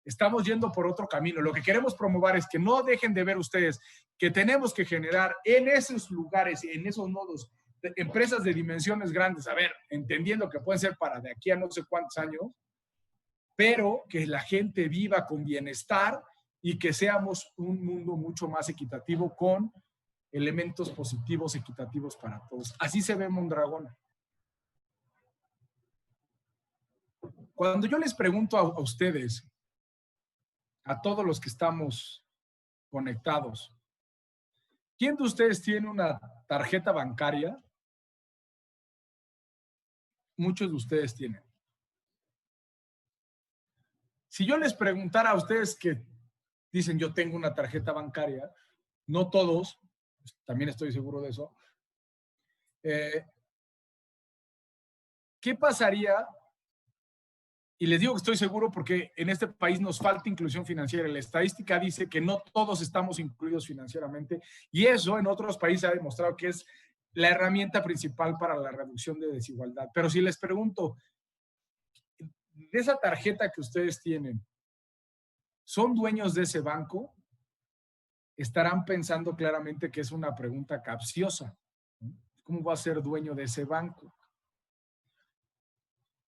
estamos yendo por otro camino. Lo que queremos promover es que no dejen de ver ustedes que tenemos que generar en esos lugares, en esos nodos, empresas de dimensiones grandes, a ver, entendiendo que pueden ser para de aquí a no sé cuántos años, pero que la gente viva con bienestar y que seamos un mundo mucho más equitativo con elementos positivos, equitativos para todos. Así se ve Mondragón. Cuando yo les pregunto a ustedes, a todos los que estamos conectados, ¿quién de ustedes tiene una tarjeta bancaria? Muchos de ustedes tienen. Si yo les preguntara a ustedes que dicen yo tengo una tarjeta bancaria, no todos, también estoy seguro de eso, ¿qué pasaría? Y les digo que estoy seguro porque en este país nos falta inclusión financiera. La estadística dice que no todos estamos incluidos financieramente y eso en otros países ha demostrado que es la herramienta principal para la reducción de desigualdad. Pero si les pregunto, de esa tarjeta que ustedes tienen, ¿son dueños de ese banco? Estarán pensando claramente que es una pregunta capciosa. ¿Cómo va a ser dueño de ese banco?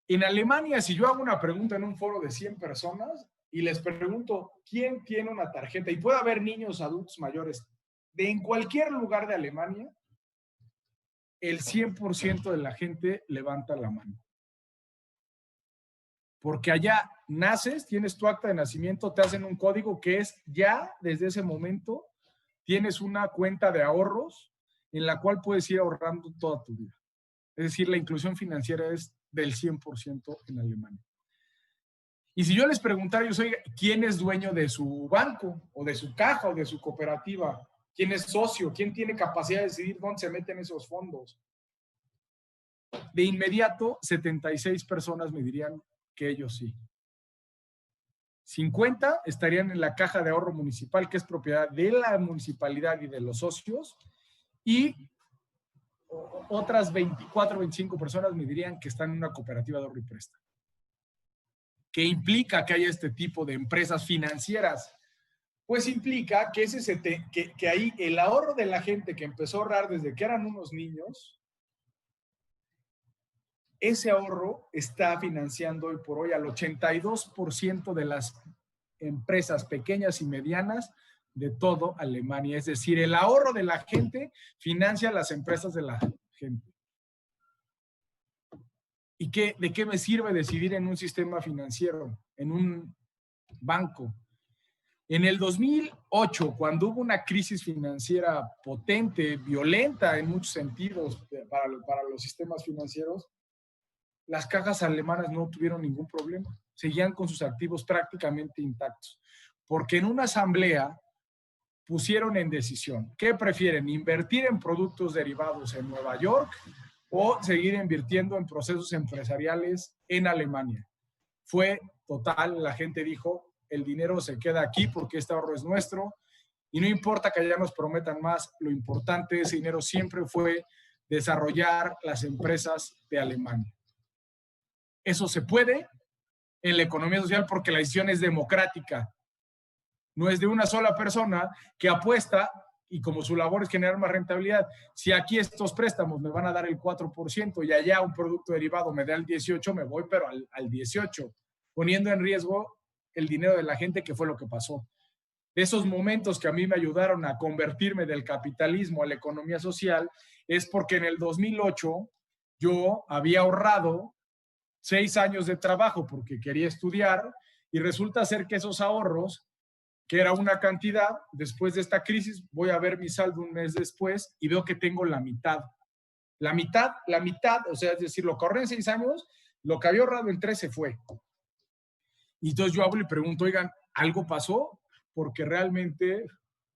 En Alemania, si yo hago una pregunta en un foro de 100 personas y les pregunto quién tiene una tarjeta, y puede haber niños, adultos, mayores, de en cualquier lugar de Alemania, el 100% de la gente levanta la mano. Porque allá naces, tienes tu acta de nacimiento, te hacen un código que es ya desde ese momento, tienes una cuenta de ahorros en la cual puedes ir ahorrando toda tu vida. Es decir, la inclusión financiera es del 100% en Alemania. Y si yo les preguntara, yo soy, ¿quién es dueño de su banco o de su caja o de su cooperativa? ¿Quién es socio? ¿Quién tiene capacidad de decidir dónde se meten esos fondos? De inmediato, 76 personas me dirían que ellos sí. 50 estarían en la caja de ahorro municipal, que es propiedad de la municipalidad y de los socios, y otras 24 o 25 personas me dirían que están en una cooperativa de ahorro y préstamo. ¿Qué implica que haya este tipo de empresas financieras? Pues implica que, que ahí el ahorro de la gente que empezó a ahorrar desde que eran unos niños, ese ahorro está financiando hoy por hoy al 82% de las empresas pequeñas y medianas de todo Alemania. Es decir, el ahorro de la gente financia las empresas de la gente. ¿Y de qué me sirve decidir en un sistema financiero, en un banco? En el 2008, cuando hubo una crisis financiera potente, violenta en muchos sentidos para los sistemas financieros, las cajas alemanas no tuvieron ningún problema. Seguían con sus activos prácticamente intactos. Porque en una asamblea pusieron en decisión, ¿qué prefieren? ¿Invertir en productos derivados en Nueva York o seguir invirtiendo en procesos empresariales en Alemania? Fue total, la gente dijo, el dinero se queda aquí porque este ahorro es nuestro y no importa que allá nos prometan más, lo importante de ese dinero siempre fue desarrollar las empresas de Alemania. Eso se puede en la economía social porque la decisión es democrática. No es de una sola persona que apuesta y como su labor es generar más rentabilidad. Si aquí estos préstamos me van a dar el 4% y allá un producto derivado me da el 18%, me voy pero al 18%, poniendo en riesgo el dinero de la gente, que fue lo que pasó. De esos momentos que a mí me ayudaron a convertirme del capitalismo a la economía social, es porque en el 2008 yo había ahorrado 6 años de trabajo porque quería estudiar y resulta ser que esos ahorros, que era una cantidad, después de esta crisis voy a ver mi saldo un mes después y veo que tengo la mitad. La mitad, o sea, es decir, lo que ahorré en 6 años, lo que había ahorrado en 3 se fue. Y entonces yo hablo y pregunto, oigan, ¿algo pasó? Porque realmente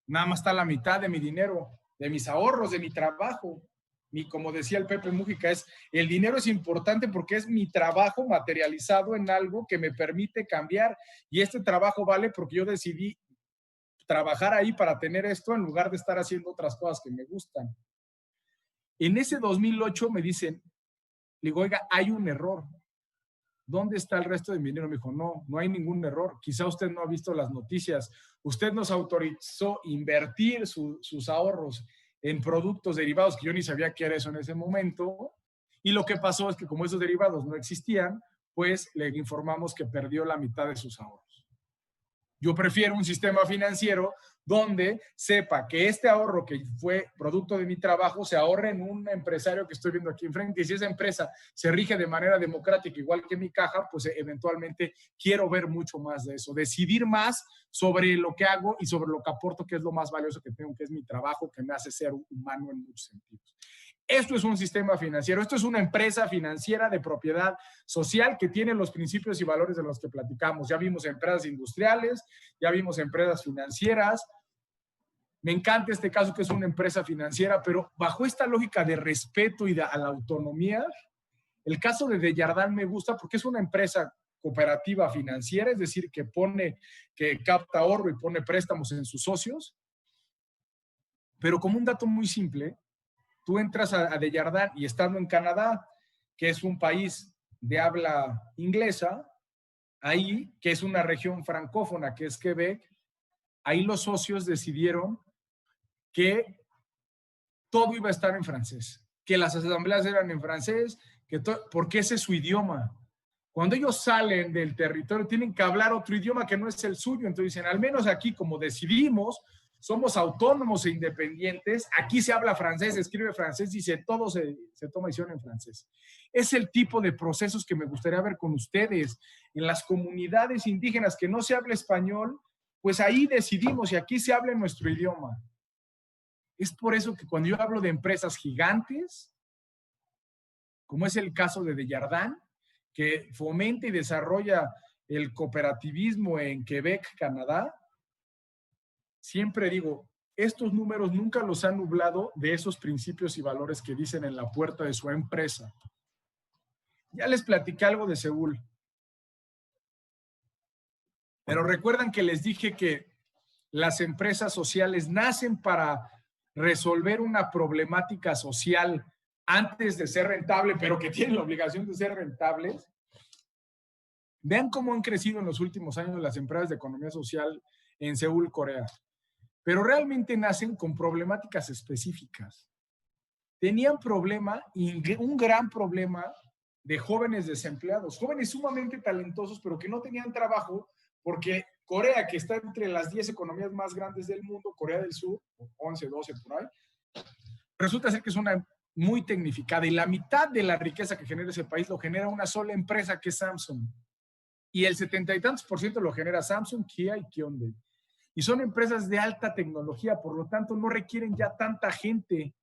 nada más está la mitad de mi dinero, de mis ahorros, de mi trabajo. Y como decía el Pepe Mújica, el dinero es importante porque es mi trabajo materializado en algo que me permite cambiar. Y este trabajo vale porque yo decidí trabajar ahí para tener esto en lugar de estar haciendo otras cosas que me gustan. En ese 2008 me dicen, le digo, oiga, hay un error. ¿dónde está el resto de mi dinero? Me dijo, no, no hay ningún error. Quizá usted no ha visto las noticias. Usted nos autorizó invertir sus ahorros en productos derivados, que yo ni sabía qué era eso en ese momento. Y lo que pasó es que como esos derivados no existían, pues le informamos que perdió la mitad de sus ahorros. Yo prefiero un sistema financiero donde sepa que este ahorro que fue producto de mi trabajo se ahorre en un empresario que estoy viendo aquí enfrente. Y si esa empresa se rige de manera democrática, igual que mi caja, pues eventualmente quiero ver mucho más de eso. Decidir más sobre lo que hago y sobre lo que aporto, que es lo más valioso que tengo, que es mi trabajo, que me hace ser humano en muchos sentidos. Esto es un sistema financiero, esto es una empresa financiera de propiedad social que tiene los principios y valores de los que platicamos. Ya vimos empresas industriales, ya vimos empresas financieras. Me encanta este caso que es una empresa financiera, pero bajo esta lógica de respeto y a la autonomía, el caso de Desjardins me gusta porque es una empresa cooperativa financiera, es decir, que capta ahorro y pone préstamos en sus socios. Pero como un dato muy simple, tú entras a Desjardins y estando en Canadá, que es un país de habla inglesa, ahí, que es una región francófona, que es Quebec, ahí los socios decidieron que todo iba a estar en francés, que las asambleas eran en francés, porque ese es su idioma. Cuando ellos salen del territorio tienen que hablar otro idioma que no es el suyo, entonces dicen, al menos aquí como decidimos, somos autónomos e independientes, aquí se habla francés, se escribe francés, dice, todo se toma decisión en francés. Es el tipo de procesos que me gustaría ver con ustedes. En las comunidades indígenas que no se habla español, pues ahí decidimos y aquí se habla en nuestro idioma. Es por eso que cuando yo hablo de empresas gigantes, como es el caso de Desjardins, que fomenta y desarrolla el cooperativismo en Quebec, Canadá, siempre digo, estos números nunca los han nublado de esos principios y valores que dicen en la puerta de su empresa. Ya les platicé algo de Seúl, pero recuerdan que les dije que las empresas sociales nacen para resolver una problemática social antes de ser rentable, pero que tienen la obligación de ser rentables. Vean cómo han crecido en los últimos años las empresas de economía social en Seúl, Corea. Pero realmente nacen con problemáticas específicas. Tenían un gran problema de jóvenes desempleados, jóvenes sumamente talentosos, pero que no tenían trabajo porque Corea, que está entre las 10 economías más grandes del mundo, Corea del Sur, 11, 12 por ahí, resulta ser que es una muy tecnificada y la mitad de la riqueza que genera ese país lo genera una sola empresa que es Samsung. Y el 70 y tantos % lo genera Samsung, Kia y Hyundai. Y son empresas de alta tecnología, por lo tanto no requieren ya tanta gente.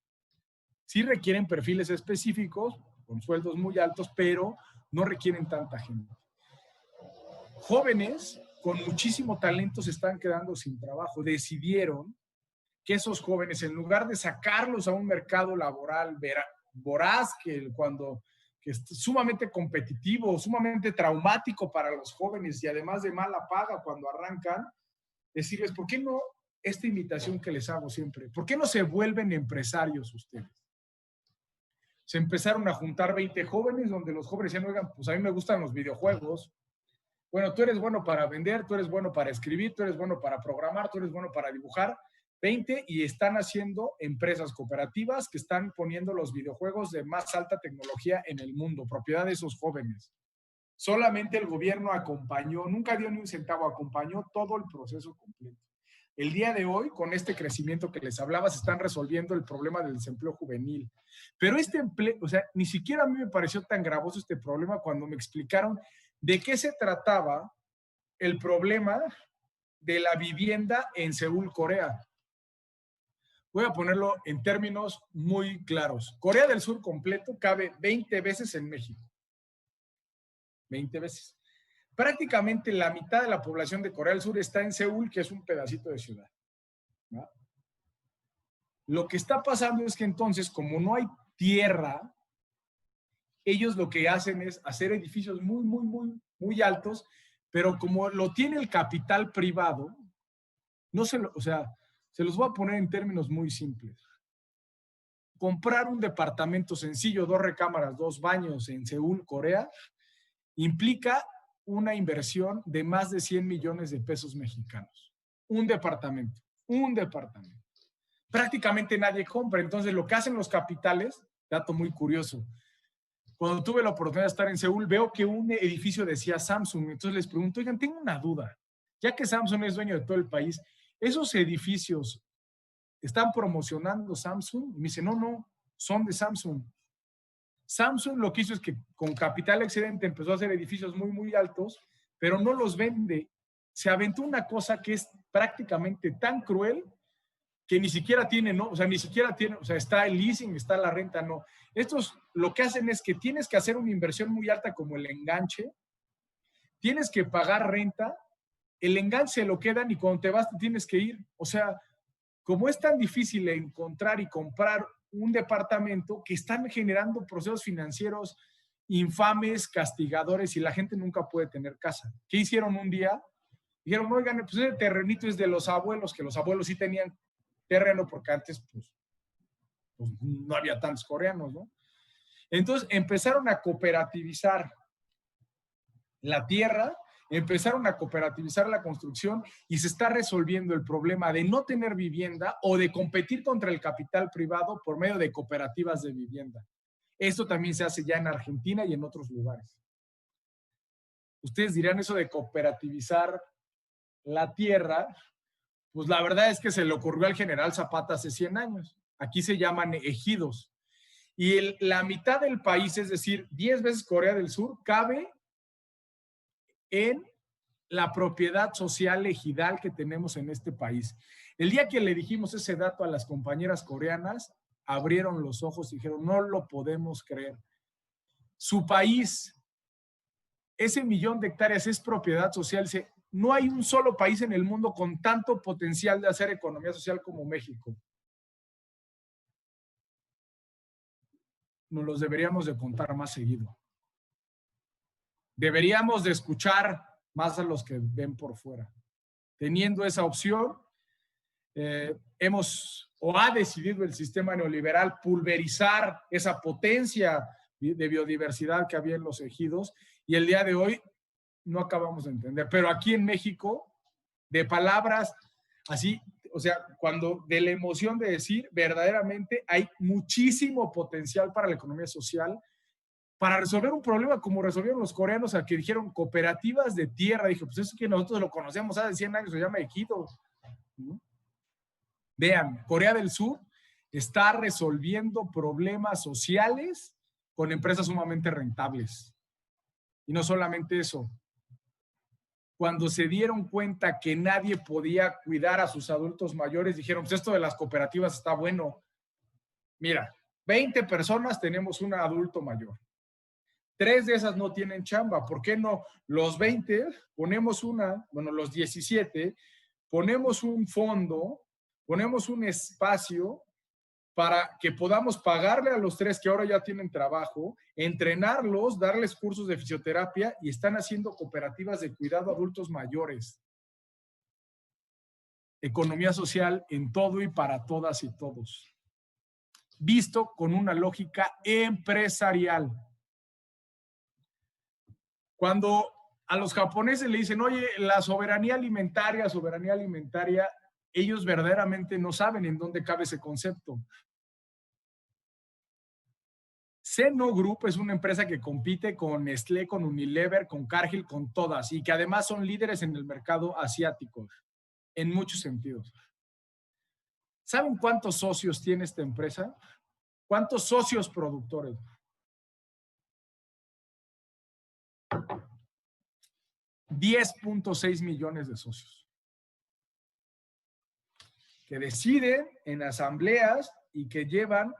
Sí requieren perfiles específicos, con sueldos muy altos, pero no requieren tanta gente. Jóvenes con muchísimo talento se están quedando sin trabajo. Decidieron que esos jóvenes, en lugar de sacarlos a un mercado laboral voraz, que es sumamente competitivo, sumamente traumático para los jóvenes y además de mala paga cuando arrancan, decirles, ¿por qué no esta invitación que les hago siempre? ¿Por qué no se vuelven empresarios ustedes? Se empezaron a juntar 20 jóvenes, donde los jóvenes decían, oigan, pues a mí me gustan los videojuegos. Bueno, tú eres bueno para vender, tú eres bueno para escribir, tú eres bueno para programar, tú eres bueno para dibujar. 20 y están haciendo empresas cooperativas que están poniendo los videojuegos de más alta tecnología en el mundo, propiedad de esos jóvenes. Solamente el gobierno acompañó, nunca dio ni un centavo, acompañó todo el proceso completo. El día de hoy, con este crecimiento que les hablaba, se están resolviendo el problema del desempleo juvenil. Pero este empleo, o sea, ni siquiera a mí me pareció tan gravoso este problema cuando me explicaron de qué se trataba el problema de la vivienda en Seúl, Corea. Voy a ponerlo en términos muy claros. Corea del Sur completo cabe 20 veces en México. 20 veces. Prácticamente la mitad de la población de Corea del Sur está en Seúl, que es un pedacito de ciudad, ¿no? Lo que está pasando es que entonces, como no hay tierra, ellos lo que hacen es hacer edificios muy, muy, muy, muy altos, pero como lo tiene el capital privado, o sea, se los voy a poner en términos muy simples. Comprar un departamento sencillo, 2 recámaras, 2 baños en Seúl, Corea, implica una inversión de más de 100 millones de pesos mexicanos. Un departamento. Prácticamente nadie compra. Entonces, lo que hacen los capitales, dato muy curioso, cuando tuve la oportunidad de estar en Seúl, veo que un edificio decía Samsung. Entonces les pregunto, oigan, tengo una duda. Ya que Samsung es dueño de todo el país, ¿esos edificios están promocionando Samsung? Y me dice, no, son de Samsung. Samsung lo que hizo es que con capital excedente empezó a hacer edificios muy, muy altos, pero no los vende. Se aventó una cosa que es prácticamente tan cruel que ni siquiera tiene, ¿no? O sea, ni siquiera tiene, o sea, está el leasing, está la renta, no. Estos lo que hacen es que tienes que hacer una inversión muy alta como el enganche, tienes que pagar renta, el enganche lo quedan y cuando te vas te tienes que ir. O sea, como es tan difícil encontrar y comprar un departamento, que están generando procesos financieros infames, castigadores, y la gente nunca puede tener casa. ¿Qué hicieron un día? Dijeron, oigan, pues ese terrenito es de los abuelos, que los abuelos sí tenían terreno porque antes pues no había tantos coreanos, ¿no? Entonces empezaron a cooperativizar la tierra, empezaron a cooperativizar la construcción y se está resolviendo el problema de no tener vivienda o de competir contra el capital privado por medio de cooperativas de vivienda. Esto también se hace ya en Argentina y en otros lugares. Ustedes dirán eso de cooperativizar la tierra, pues la verdad es que se le ocurrió al general Zapata hace 100 años. Aquí se llaman ejidos. Y la mitad del país, es decir, 10 veces Corea del Sur, cabe en la propiedad social ejidal que tenemos en este país. El día que le dijimos ese dato a las compañeras coreanas, abrieron los ojos y dijeron, no lo podemos creer. Su país, ese 1.000.000 de hectáreas es propiedad social. No hay un solo país en el mundo con tanto potencial de hacer economía social como México. Nos los deberíamos de contar más seguido. Deberíamos de escuchar más a los que ven por fuera. Teniendo esa opción, ha decidido el sistema neoliberal pulverizar esa potencia de biodiversidad que había en los ejidos, y el día de hoy no acabamos de entender. Pero aquí en México, de palabras así, o sea, cuando de la emoción de decir, verdaderamente hay muchísimo potencial para la economía social, para resolver un problema como resolvieron los coreanos, a que dijeron cooperativas de tierra. Dije, pues eso que nosotros lo conocemos hace 100 años, se llama ejido. ¿No? Vean, Corea del Sur está resolviendo problemas sociales con empresas sumamente rentables. Y no solamente eso, cuando se dieron cuenta que nadie podía cuidar a sus adultos mayores, dijeron, pues esto de las cooperativas está bueno. Mira, 20 personas tenemos un adulto mayor. 3 de esas no tienen chamba. ¿Por qué no? Los 20 ponemos los 17, ponemos un fondo, ponemos un espacio para que podamos pagarle a los 3 que ahora ya tienen trabajo, entrenarlos, darles cursos de fisioterapia, y están haciendo cooperativas de cuidado a adultos mayores. Economía social en todo y para todas y todos. Visto con una lógica empresarial. Cuando a los japoneses le dicen, oye, la soberanía alimentaria, ellos verdaderamente no saben en dónde cabe ese concepto. Seno Group es una empresa que compite con Nestlé, con Unilever, con Cargill, con todas, y que además son líderes en el mercado asiático, en muchos sentidos. ¿Saben cuántos socios tiene esta empresa? ¿Cuántos socios productores? 10.6 millones de socios que deciden en asambleas y que llevan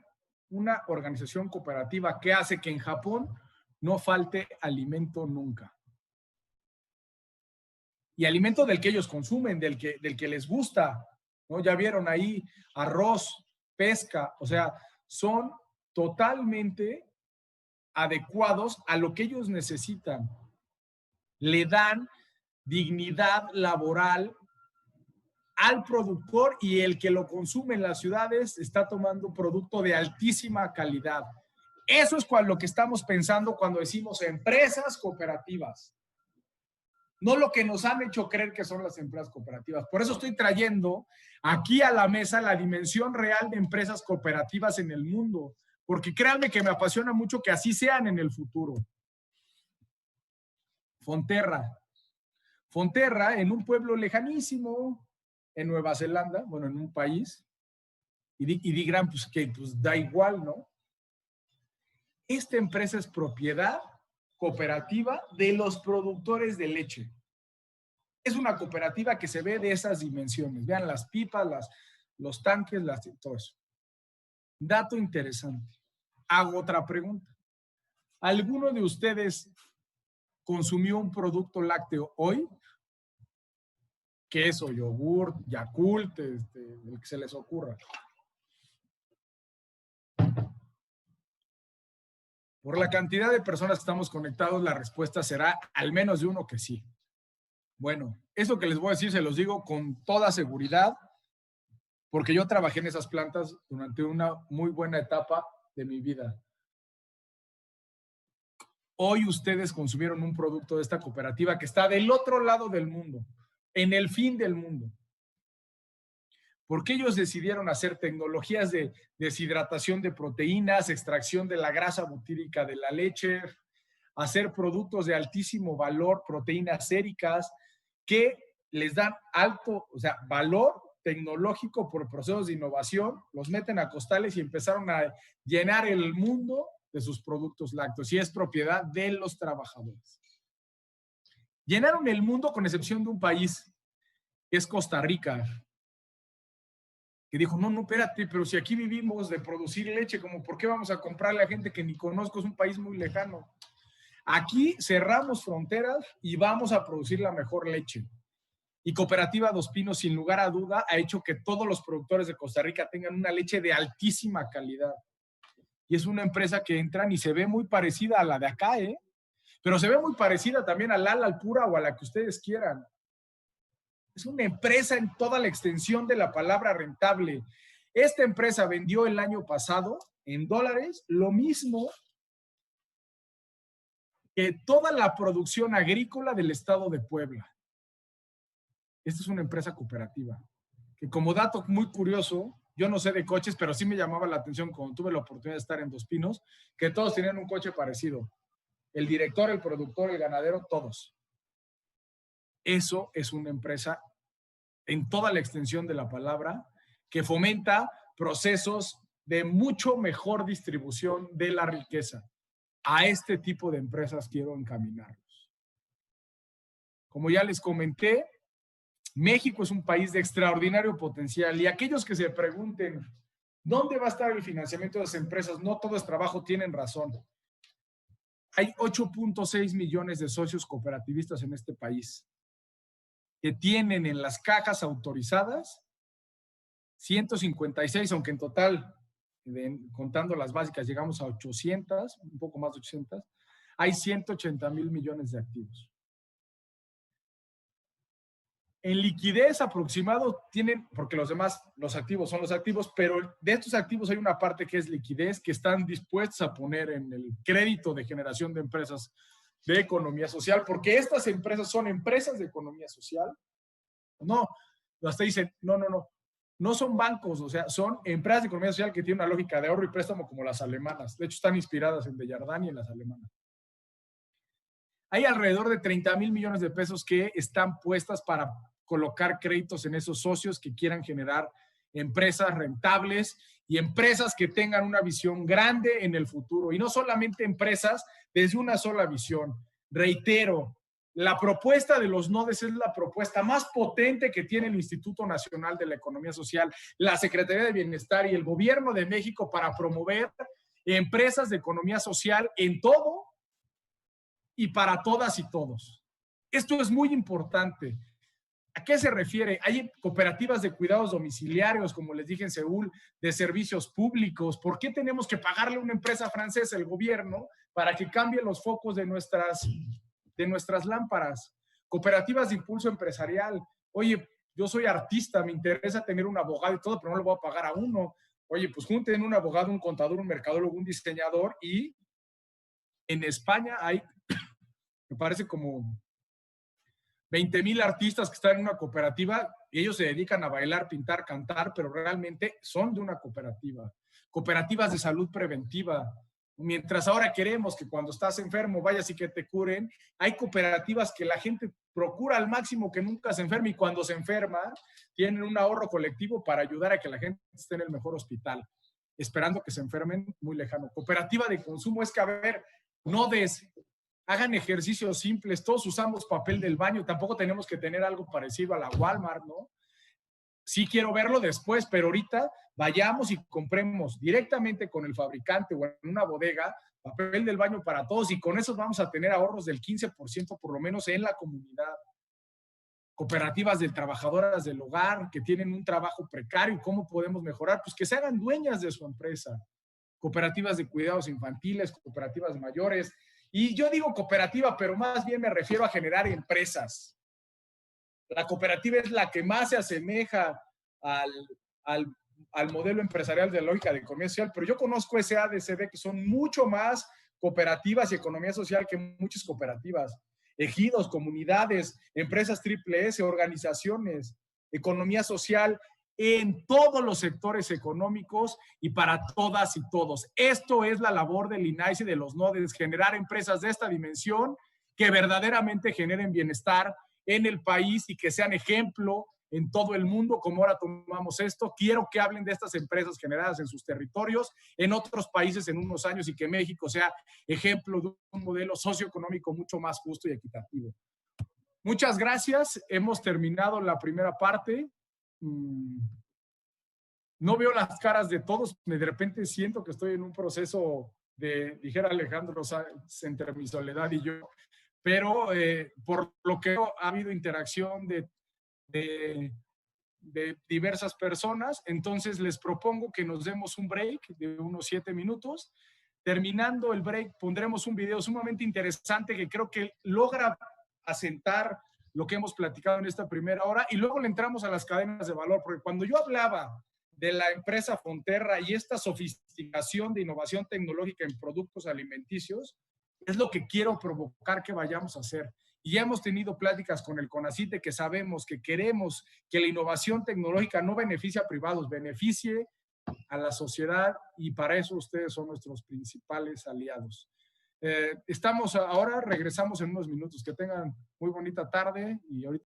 una organización cooperativa que hace que en Japón no falte alimento nunca. Y alimento del que ellos consumen, del que les gusta, ¿no? Ya vieron ahí arroz, pesca, o sea, son totalmente adecuados a lo que ellos necesitan. Le dan dignidad laboral al productor, y el que lo consume en las ciudades está tomando producto de altísima calidad. Eso es lo que estamos pensando cuando decimos empresas cooperativas. No lo que nos han hecho creer que son las empresas cooperativas. Por eso estoy trayendo aquí a la mesa la dimensión real de empresas cooperativas en el mundo. Porque créanme que me apasiona mucho que así sean en el futuro. Fonterra. Fonterra, en un pueblo lejanísimo, en Nueva Zelanda, bueno, en un país, y dirán, pues que pues, da igual, ¿no? Esta empresa es propiedad cooperativa de los productores de leche. Es una cooperativa que se ve de esas dimensiones. Vean las pipas, los tanques, todo eso. Dato interesante. Hago otra pregunta. ¿Alguno de ustedes consumió un producto lácteo hoy? Queso, yogur, Yakult, el que se les ocurra. Por la cantidad de personas que estamos conectados, la respuesta será al menos de uno que sí. Bueno, eso que les voy a decir se los digo con toda seguridad, porque yo trabajé en esas plantas durante una muy buena etapa de mi vida. Hoy ustedes consumieron un producto de esta cooperativa que está del otro lado del mundo, en el fin del mundo. Porque ellos decidieron hacer tecnologías de deshidratación de proteínas, extracción de la grasa butírica de la leche, hacer productos de altísimo valor, proteínas séricas, que les dan alto, valor tecnológico por procesos de innovación, los meten a costales y empezaron a llenar el mundo de sus productos lácteos, y es propiedad de los trabajadores. Llenaron el mundo con excepción de un país, que es Costa Rica, que dijo, no, espérate, pero si aquí vivimos de producir leche, como ¿por qué vamos a comprarle a gente que ni conozco? Es un país muy lejano. Aquí cerramos fronteras y vamos a producir la mejor leche. Y Cooperativa Dos Pinos, sin lugar a duda, ha hecho que todos los productores de Costa Rica tengan una leche de altísima calidad. Y es una empresa que entran y se ve muy parecida a la de acá, pero se ve muy parecida también a la Alpura o a la que ustedes quieran. Es una empresa en toda la extensión de la palabra rentable. Esta empresa vendió el año pasado en dólares lo mismo que toda la producción agrícola del estado de Puebla. Esta es una empresa cooperativa que, como dato muy curioso, yo no sé de coches, pero sí me llamaba la atención cuando tuve la oportunidad de estar en Dos Pinos, que todos tenían un coche parecido. El director, el productor, el ganadero, todos. Eso es una empresa en toda la extensión de la palabra que fomenta procesos de mucho mejor distribución de la riqueza. A este tipo de empresas quiero encaminarlos. Como ya les comenté, México es un país de extraordinario potencial, y aquellos que se pregunten ¿dónde va a estar el financiamiento de las empresas? No todo es trabajo, tienen razón. Hay 8.6 millones de socios cooperativistas en este país que tienen en las cajas autorizadas 156, aunque en total, contando las básicas, llegamos a 800, un poco más de 800, hay 180,000 millones de activos. En liquidez aproximado tienen, porque los demás, los activos son los activos, pero de estos activos hay una parte que es liquidez, que están dispuestos a poner en el crédito de generación de empresas de economía social, porque estas empresas son empresas de economía social. No, hasta dicen, no son bancos, son empresas de economía social que tienen una lógica de ahorro y préstamo como las alemanas. De hecho, están inspiradas en Desjardins y en las alemanas. Hay alrededor de 30,000 millones de pesos que están puestas para colocar créditos en esos socios que quieran generar empresas rentables y empresas que tengan una visión grande en el futuro. Y no solamente empresas desde una sola visión. Reitero, la propuesta de los NODES es la propuesta más potente que tiene el Instituto Nacional de la Economía Social, la Secretaría de Bienestar y el Gobierno de México para promover empresas de economía social en todo y para todas y todos. Esto es muy importante. ¿A qué se refiere? Hay cooperativas de cuidados domiciliarios, como les dije en Seúl, de servicios públicos. ¿Por qué tenemos que pagarle a una empresa francesa, el gobierno, para que cambie los focos de nuestras lámparas? Cooperativas de impulso empresarial. Oye, yo soy artista, me interesa tener un abogado y todo, pero no le voy a pagar a uno. Oye, pues junten un abogado, un contador, un mercadólogo, un diseñador, y en España hay, me parece, como 20,000 artistas que están en una cooperativa y ellos se dedican a bailar, pintar, cantar, pero realmente son de una cooperativa. Cooperativas de salud preventiva. Mientras ahora queremos que cuando estás enfermo vayas y que te curen, hay cooperativas que la gente procura al máximo que nunca se enferme, y cuando se enferma tienen un ahorro colectivo para ayudar a que la gente esté en el mejor hospital, esperando que se enfermen muy lejano. Cooperativa de consumo es que, a ver, no des, hagan ejercicios simples, todos usamos papel del baño, tampoco tenemos que tener algo parecido a la Walmart, ¿no? Sí quiero verlo después, pero ahorita vayamos y compremos directamente con el fabricante o en una bodega papel del baño para todos, y con eso vamos a tener ahorros del 15% por lo menos en la comunidad. Cooperativas de trabajadoras del hogar que tienen un trabajo precario, ¿cómo podemos mejorar? Pues que se hagan dueñas de su empresa. Cooperativas de cuidados infantiles, cooperativas mayores. Y yo digo cooperativa, pero más bien me refiero a generar empresas. La cooperativa es la que más se asemeja al, al, al modelo empresarial de la lógica de economía social, pero yo conozco SADCB que son mucho más cooperativas y economía social que muchas cooperativas. Ejidos, comunidades, empresas triple S, organizaciones, economía social en todos los sectores económicos y para todas y todos. Esto es la labor del INAIS y de los NODES, generar empresas de esta dimensión que verdaderamente generen bienestar en el país y que sean ejemplo en todo el mundo, como ahora tomamos esto. Quiero que hablen de estas empresas generadas en sus territorios, en otros países en unos años, y que México sea ejemplo de un modelo socioeconómico mucho más justo y equitativo. Muchas gracias. Hemos terminado la primera parte. No veo las caras de todos. De repente siento que estoy en un proceso de, dijera Alejandro Sanz, entre mi soledad y yo, pero por lo que ha habido interacción de diversas personas. Entonces les propongo que nos demos un break de unos 7 minutos. Terminando el break pondremos un video sumamente interesante que creo que logra asentar lo que hemos platicado en esta primera hora, y luego le entramos a las cadenas de valor, porque cuando yo hablaba de la empresa Fonterra y esta sofisticación de innovación tecnológica en productos alimenticios, es lo que quiero provocar que vayamos a hacer. Y ya hemos tenido pláticas con el CONACYT, que sabemos que queremos que la innovación tecnológica no beneficie a privados, beneficie a la sociedad, y para eso ustedes son nuestros principales aliados. Estamos ahora, regresamos en unos minutos. Que tengan muy bonita tarde y ahorita